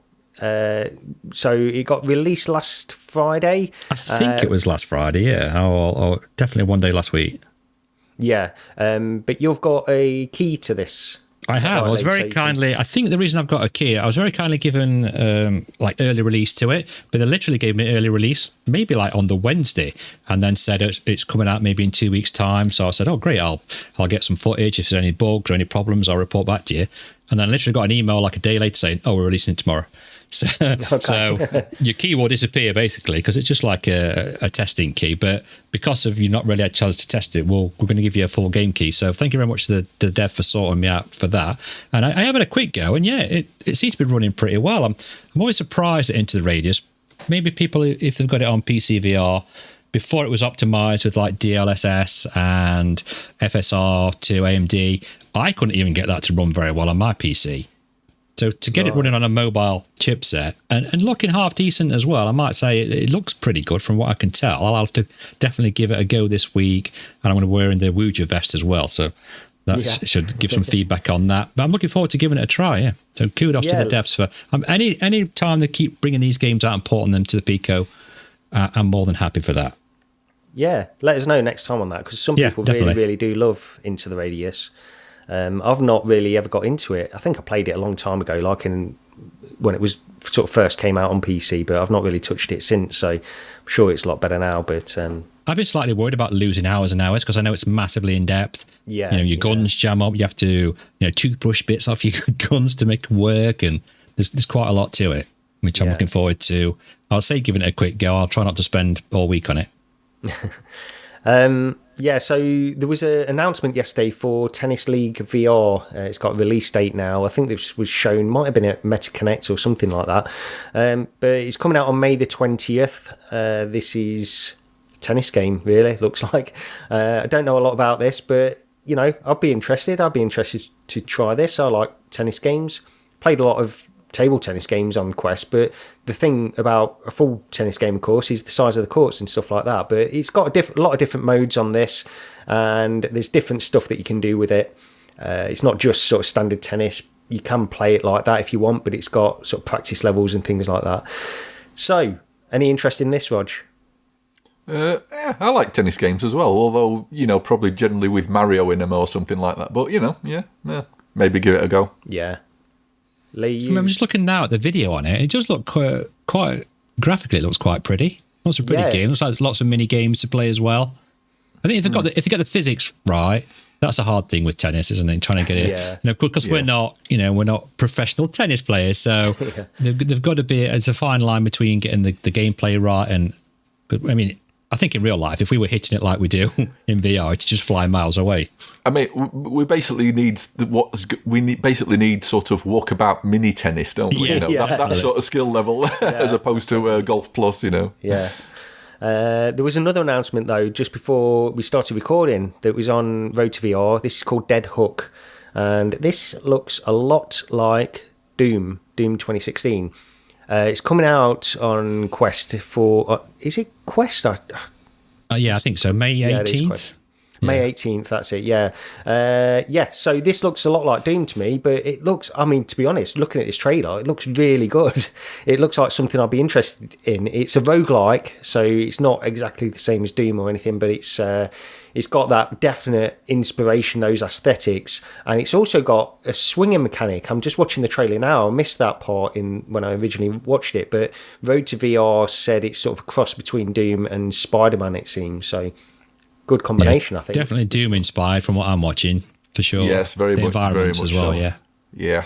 So it got released last Friday. I think it was last Friday, yeah. Or definitely one day last week. Yeah, but you've got a key to this. I have. I was very kindly, I think the reason I've got a key, I was very kindly given like early release to it, but they literally gave me early release maybe like on the Wednesday, and then said it's coming out maybe in 2 weeks' time. So I said, oh great, I'll get some footage. If there's any bugs or any problems, I'll report back to you. And then I literally got an email like a day later saying, oh, we're releasing it tomorrow. So, so your key will disappear basically, because it's just like a testing key. But because of you not really had a chance to test it, we're going to give you a full game key. So thank you very much to the dev for sorting me out for that. And I have had a quick go, and yeah, it seems to be running pretty well. I'm always surprised at Into the Radius. Maybe people, if they've got it on PC VR, before it was optimized with like DLSS and FSR to AMD, I couldn't even get that to run very well on my PC. So to get it running on a mobile chipset and looking half decent as well, I might say it looks pretty good from what I can tell. I'll have to definitely give it a go this week, and I'm going to wear in the Wooja vest as well. So that should give some feedback on that. But I'm looking forward to giving it a try, yeah. So kudos to the devs for... any time they keep bringing these games out and porting them to the Pico, I'm more than happy for that. Yeah, let us know next time on that, because some people really, really do love Into the Radius. I've not really ever got into it. I think I played it a long time ago, like when it was sort of first came out on PC, but I've not really touched it since. So I'm sure it's a lot better now. But I've been slightly worried about losing hours and hours, because I know it's massively in depth. Yeah, your guns jam up. You have to toothbrush bits off your guns to make it work, and there's quite a lot to it, which I'm looking forward to. I'll say giving it a quick go. I'll try not to spend all week on it. So there was an announcement yesterday for Tennis League VR. It's got a release date now. I think this was shown, might have been at MetaConnect or something like that. But it's coming out on May the 20th. This is a tennis game, really, looks like. I don't know a lot about this, but, I'd be interested. I'd be interested to try this. I like tennis games. Played a lot of table tennis games on Quest, but the thing about a full tennis game, of course, is the size of the courts and stuff like that. But it's got a lot of different modes on this, and there's different stuff that you can do with it. It's not just sort of standard tennis. You can play it like that if you want, but it's got sort of practice levels and things like that. So, any interest in this, Rog? Yeah, I like tennis games as well, although, probably generally with Mario in them or something like that. But, maybe give it a go. Yeah. I'm just looking now at the video on it. It does look quite graphically. It looks quite pretty. Lots of pretty games. Looks like lots of mini games to play as well. I think if they get the physics right, that's a hard thing with tennis, isn't it? Trying to get it, because we're not professional tennis players, so they've got to be. It's a fine line between getting the gameplay right and. I mean, I think in real life, if we were hitting it like we do in VR, it's just fly miles away. I mean, we basically need sort of walkabout mini tennis, don't we? That sort of skill level, as opposed to Golf Plus. Yeah. There was another announcement though just before we started recording that was on Road to VR. This is called Dead Hook, and this looks a lot like Doom 2016. It's coming out on Quest for... is it Quest? Yeah, I think so. May 18th? May 18th, that's it, yeah. So this looks a lot like Doom to me, but it looks... I mean, to be honest, looking at this trailer, it looks really good. It looks like something I'd be interested in. It's a roguelike, so it's not exactly the same as Doom or anything, but it's got that definite inspiration, those aesthetics, and it's also got a swinging mechanic. I'm just watching the trailer now. I missed that part when I originally watched it, but Road to VR said it's sort of a cross between Doom and Spider-Man, it seems. So good combination, I think. Definitely Doom inspired from what I'm watching, for sure. Yes, very the much. environments Very much as well, so. yeah. Yeah.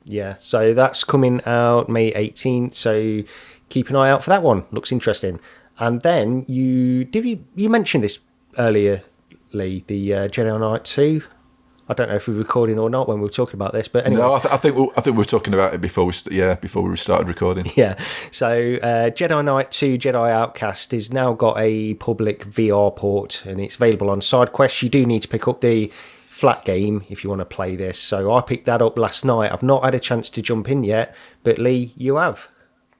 Yeah, so that's coming out May 18th, so keep an eye out for that one. Looks interesting. And then you mentioned this earlier, Lee, the Jedi Knight II. I don't know if we're recording or not when we were talking about this, but anyway. No, I think we were talking about it before we started recording. Yeah. So Jedi Knight II, Jedi Outcast has now got a public VR port, and it's available on SideQuest. You do need to pick up the flat game if you want to play this. So I picked that up last night. I've not had a chance to jump in yet, but Lee, you have.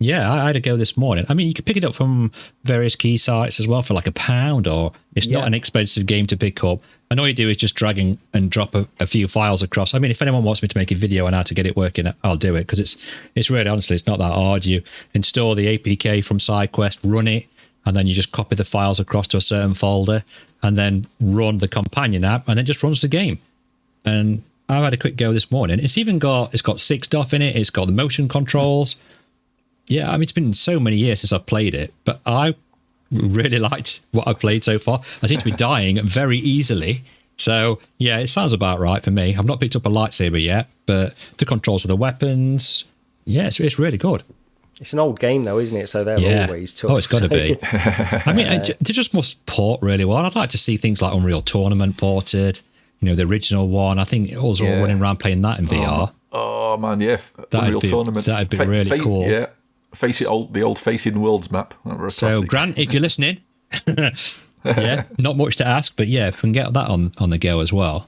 Yeah, I had a go this morning. I mean, you can pick it up from various key sites as well for like £1, or it's not an expensive game to pick up. And all you do is just drag and drop a few files across. I mean, if anyone wants me to make a video on how to get it working, I'll do it, because it's really, honestly, it's not that hard. You install the APK from SideQuest, run it, and then you just copy the files across to a certain folder, and then run the companion app, and it just runs the game. And I've had a quick go this morning. It's got 6 stuff in it. It's got the motion controls. Yeah, I mean, it's been so many years since I've played it, but I really liked what I've played so far. I seem to be dying very easily. So, yeah, it sounds about right for me. I've not picked up a lightsaber yet, but the controls of the weapons, yeah, it's really good. It's an old game, though, isn't it? So they're always tough. Oh, it's got to be. I mean, they just must port really well. I'd like to see things like Unreal Tournament ported, the original one. I think it was all running around playing that in VR. Oh man, yeah. Unreal Tournament. That'd be really cool. Yeah. The old Facing Worlds map. So, Grant, if you're listening, not much to ask, but yeah, if we can get that on the go as well.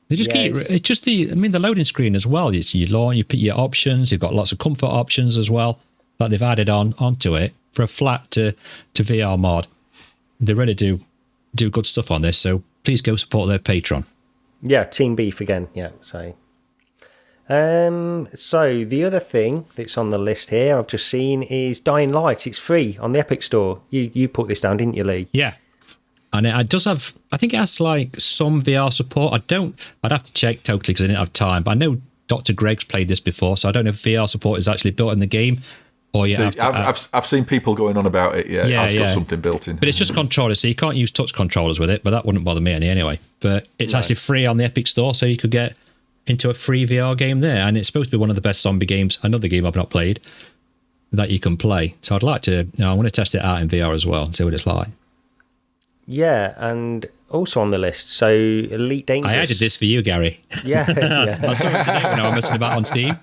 They just it's just the loading screen as well. You pick your options. You've got lots of comfort options as well that they've added onto it for a flat to VR mod. They really do good stuff on this. So please go support their Patreon. Yeah, Team Beef again. Yeah, so the other thing that's on the list here I've just seen is Dying Light. It's free on the Epic Store. You put this down, didn't you, Lee? Yeah. And it does have, I think it has like some VR support. I'd have to check totally because I didn't have time. But I know Dr. Greg's played this before, so I don't know if VR support is actually built in the game. Or you have to, I've seen people going on about it. Yeah, it's got something built in. But it's just controllers, so you can't use touch controllers with it. But that wouldn't bother me anyway. But it's actually free on the Epic Store, so you could get into a free VR game there. And it's supposed to be one of the best zombie games, another game I've not played, that you can play. So I'd like to, I want to test it out in VR as well and see what it's like. Yeah, and also on the list, so Elite Dangerous. I added this for you, Gary. Yeah. I saw it today when I was messing about on Steam.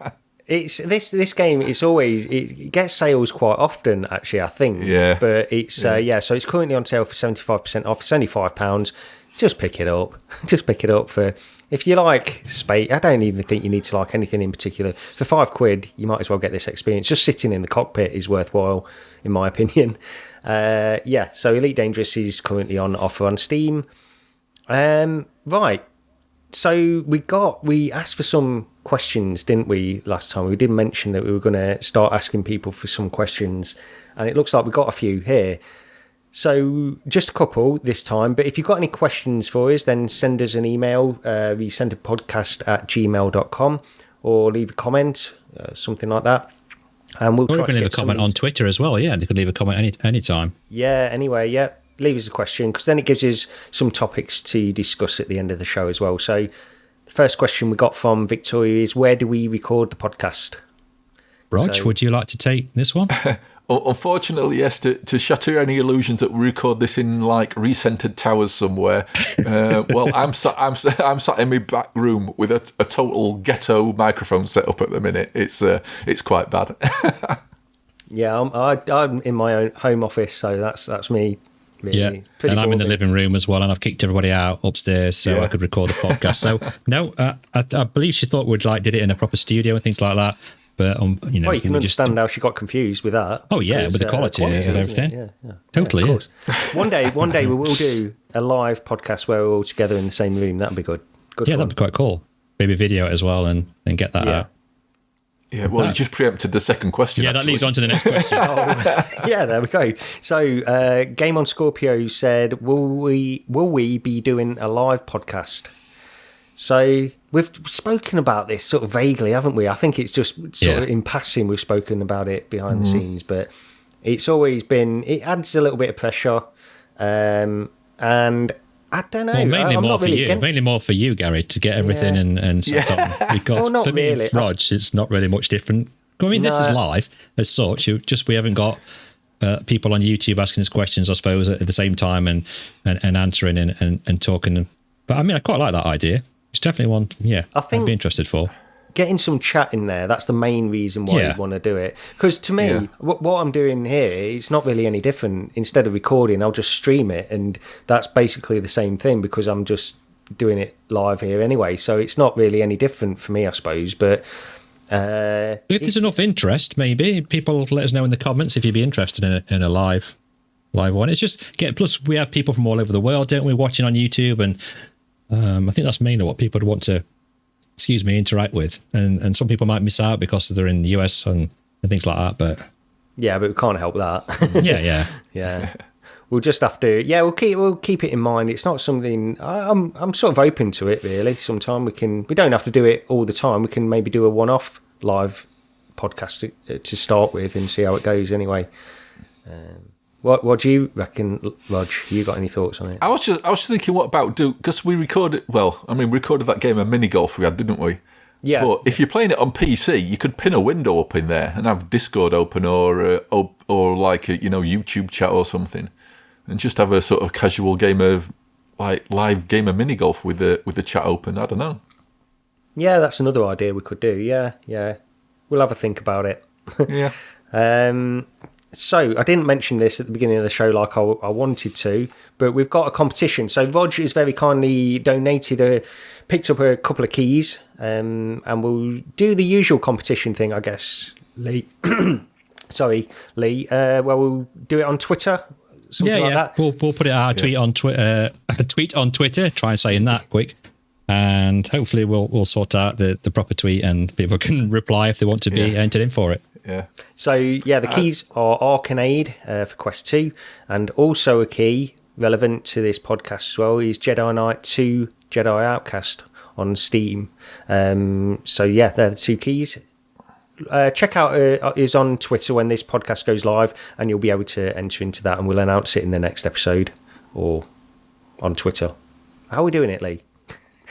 It's this game. It gets sales quite often, actually. I think. Yeah. But it's so it's currently on sale for 75% off. It's only £5. Just pick it up. Just pick it up for if you like space. I don't even think you need to like anything in particular. For £5, you might as well get this experience. Just sitting in the cockpit is worthwhile, in my opinion. So Elite Dangerous is currently on offer on Steam. Right. So we asked for some questions, didn't we, last time? We did mention that we were going to start asking people for some questions, and it looks like we got a few here. So just a couple this time, but if you've got any questions for us, then send us an email, RECENTEREDpodcast@gmail.com, or leave a comment, something like that. And we'll try to leave a comment on Twitter as well. Yeah, they could leave a comment any time. Yeah, anyway, yeah. Leave us a question, because then it gives us some topics to discuss at the end of the show as well. So the first question we got from Victoria is, where do we record the podcast? Rog, would you like to take this one? Unfortunately, yes, to shatter any illusions that we record this in like recentered towers somewhere. Well, I'm sat in my back room with a total ghetto microphone set up at the minute. It's quite bad. Yeah, I'm in my own home office, so that's me. Really. Yeah, and I'm in the living room as well, and I've kicked everybody out upstairs so I could record the podcast. So no, I believe she thought we'd did it in a proper studio and things like that. But well, you can understand how she got confused with that. Oh yeah, with the quality and everything. Yeah. Totally. Yeah, of course. One day we will do a live podcast where we're all together in the same room. That'd be good. Good. Yeah, fun. that'd be quite cool. Maybe video it as well and get that out. Yeah, well, you just preempted the second question. Yeah, that leads on to the next question. Yeah, there we go. So, Game on Scorpio said, will we be doing a live podcast? So, we've spoken about this sort of vaguely, haven't we? I think it's just sort of in passing we've spoken about it behind the scenes, but it's always been, it adds a little bit of pressure. And I don't know. Well, mainly I'm more not for really you. Mainly more for you, Gary, to get everything and set on. Because well, for me, really. Rog, it's not really much different. I mean, this is live as such. We haven't got people on YouTube asking us questions, I suppose, at the same time and answering and talking. But I mean, I quite like that idea. It's definitely one, I'd be interested for. Getting some chat in there, that's the main reason why you want to do it. Because to me, what I'm doing here, it's not really any different. Instead of recording, I'll just stream it, and that's basically the same thing because I'm just doing it live here anyway. So it's not really any different for me, I suppose. But if there's enough interest, maybe people let us know in the comments if you'd be interested in a live one. It's just plus we have people from all over the world, don't we, watching on YouTube, and I think that's mainly what people would want to interact with, and some people might miss out because they're in the US and things like that, but we can't help that. yeah We'll just have to we'll keep it in mind. It's not something I'm sort of open to it, really. Sometime we don't have to do it all the time. We can maybe do a one-off live podcast to start with and see how it goes anyway. What do you reckon, Rog? You got any thoughts on it? I was just thinking, what about because we recorded that game of mini golf we had, didn't we? Yeah. But if you're playing it on PC, you could pin a window up in there and have Discord open or like a YouTube chat or something, and just have a sort of casual game of live game of mini golf with the chat open. I don't know. Yeah, that's another idea we could do. Yeah. We'll have a think about it. Yeah. So I didn't mention this at the beginning of the show like I wanted to, but we've got a competition. So Rog has very kindly picked up a couple of keys, and we'll do the usual competition thing, I guess, Lee. Sorry, Lee. We'll do it on Twitter. Something like that. We'll put it out. Tweet on Twitter. Try and saying that quick, and hopefully we'll sort out the proper tweet, and people can reply if they want to be entered in for it. Yeah. So, the keys are Arcanade for Quest 2, and also a key relevant to this podcast as well is Jedi Knight II, Jedi Outcast on Steam. They're the two keys. Check out is on Twitter when this podcast goes live, and you'll be able to enter into that, and we'll announce it in the next episode or on Twitter. How are we doing it, Lee?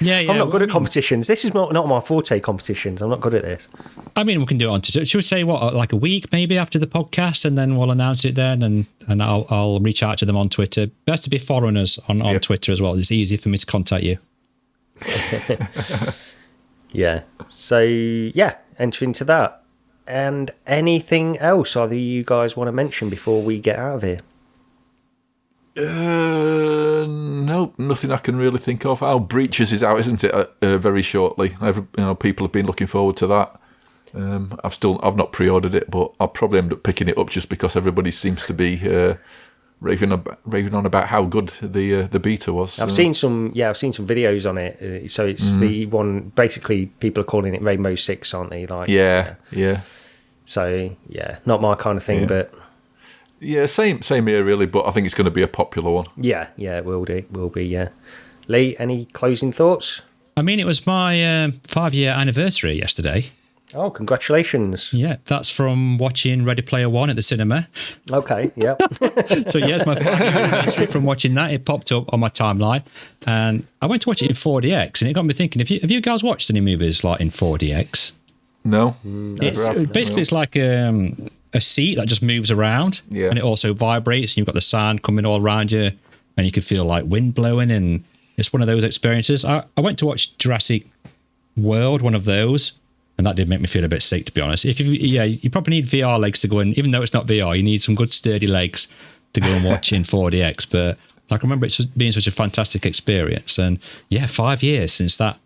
Yeah. I'm not good at competitions. This is not my forte, competitions. I'm not good at this. I mean, we can do it on Twitter. Should we say like a week maybe after the podcast, and then we'll announce it then, and I'll reach out to them on Twitter. Best to be foreigners on Twitter as well. It's easier for me to contact you. Yeah. So enter into that. And anything else either you guys want to mention before we get out of here? No, nothing I can really think of. Breaches is out, isn't it? Very shortly. People have been looking forward to that. I've not pre-ordered it, but I'll probably end up picking it up just because everybody seems to be raving on about how good the beta was. I've seen some videos on it. So it's the one. Basically, people are calling it Rainbow Six, aren't they? Yeah. So not my kind of thing, but. Yeah, same here really, but I think it's going to be a popular one. Yeah, it will be, yeah. Lee, any closing thoughts? I mean, it was my 5-year anniversary yesterday. Oh, congratulations. Yeah, that's from watching Ready Player One at the cinema. Okay, yeah. So, it's my 5-year anniversary from watching that. It popped up on my timeline, and I went to watch it in 4DX, and it got me thinking, have you guys watched any movies like in 4DX? No. It's like a seat that just moves around, and it also vibrates, and you've got the sound coming all around you, and you can feel like wind blowing, and it's one of those experiences. I went to watch Jurassic World, one of those, and that did make me feel a bit sick, to be honest. You probably need VR legs to go in, even though it's not VR, you need some good sturdy legs to go and watch in 4DX, but I can remember it being such a fantastic experience, and 5 years since that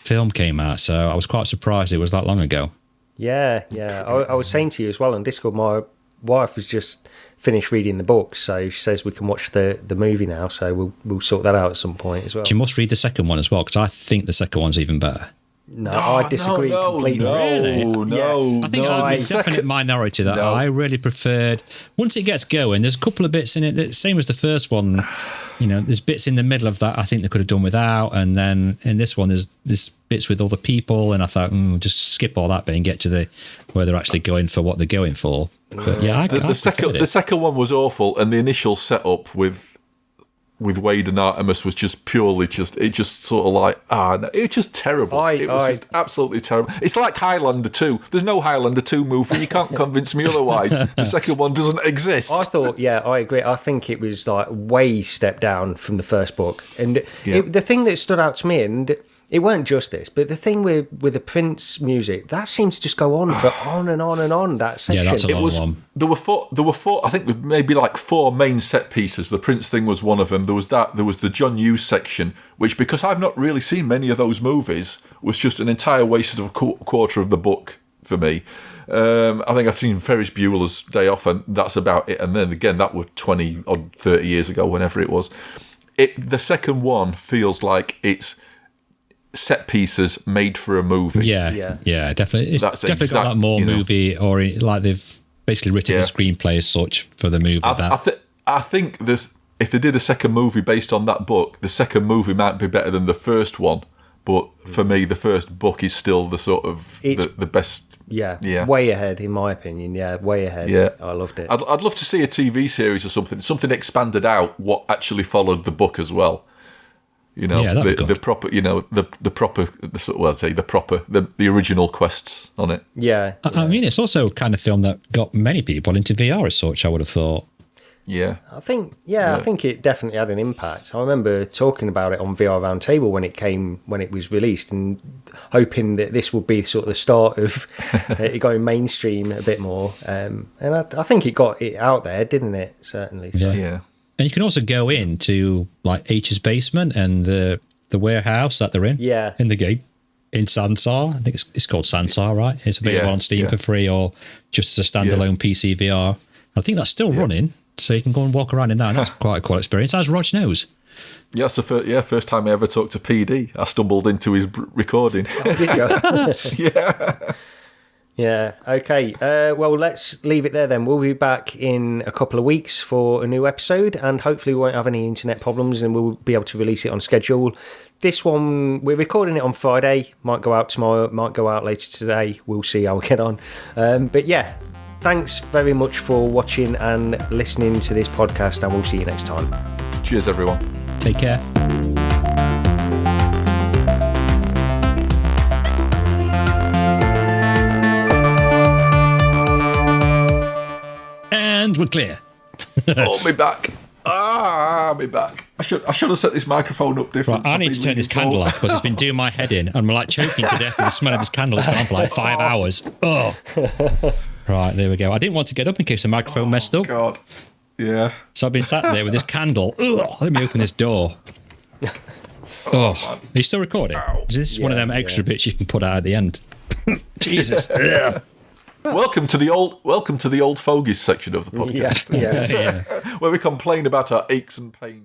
film came out, so I was quite surprised it was that long ago. Yeah. I was saying to you as well on Discord, my wife has just finished reading the book, so she says we can watch the movie now, so we'll sort that out at some point as well. She must read the second one as well, because I think the second one's even better. No, I disagree completely. Really? Yes. I think I'm a definite minority that I really preferred. Once it gets going, there's a couple of bits in it that same as the first one. There's bits in the middle of that I think they could have done without, and then in this one there's bits with other people, and I thought just skip all that bit and get to where they're actually going for what they're going for. But the second one was awful, and the initial setup with with Wade and Artemis was just purely it just sort of like it's just terrible. It was just absolutely terrible. It's like Highlander 2. There's no Highlander 2 movie. You can't convince me otherwise. The second one doesn't exist. I thought, I agree. I think it was like way step down from the first book, and the thing that stood out to me, and it weren't just this, but the thing with the Prince music, that seems to just go on for on and on and on, that section. Yeah, that's a long one. There were four, I think maybe like 4 main set pieces. The Prince thing was one of them. There was the John Hughes section, which, because I've not really seen many of those movies, was just an entire waste of a quarter of the book for me. I think I've seen Ferris Bueller's Day Off, and that's about it. And then again, that was 20 or 30 years ago, whenever it was. The second one feels like it's set pieces made for a movie. Yeah, definitely. It's definitely got that more movie, or like they've basically written a screenplay as such for the movie. I think if they did a second movie based on that book, the second movie might be better than the first one. But for me, the first book is still the sort of the best. Yeah, way ahead in my opinion. Yeah, way ahead. Yeah, I loved it. I'd love to see a TV series or something expanded out what actually followed the book as well. The original quests on it. Yeah. I mean, it's also a kind of film that got many people into VR as such, I would have thought. Yeah. I think it definitely had an impact. I remember talking about it on VR Roundtable when it was released, and hoping that this would be sort of the start of it going mainstream a bit more. And I think it got it out there, didn't it? Certainly. So. Yeah. And you can also go into like H's basement and the warehouse that they're in. Yeah. In the game. In Sansar. I think it's called Sansar, right? It's available on Steam for free, or just as a standalone PC VR. I think that's still running, so you can go and walk around in that, and that's quite a cool experience, as Rog knows. Yeah, it's the first time I ever talked to PD. I stumbled into his recording. Oh, did you? Yeah. Yeah, okay. Well, let's leave it there then. We'll be back in a couple of weeks for a new episode, and hopefully we won't have any internet problems, and we'll be able to release it on schedule. This one, we're recording it on Friday. Might go out tomorrow, might go out later today. We'll see how we get on. But yeah, thanks very much for watching and listening to this podcast, and we'll see you next time. Cheers, everyone. Take care. And we're clear. Oh, me back. Me back. I should have set this microphone up different. Right, I need to turn this candle off because it's been doing my head in, and we're like choking to death with the smell of this candle. It's been on for like 5 hours. Oh. Right, there we go. I didn't want to get up in case the microphone messed up. God. Yeah. So I've been sat there with this candle. Ugh, let me open this door. Oh, are you still recording? This is one of them extra bits you can put out at the end. Jesus. Welcome to the old fogies section of the podcast. Yeah. Where we complain about our aches and pains.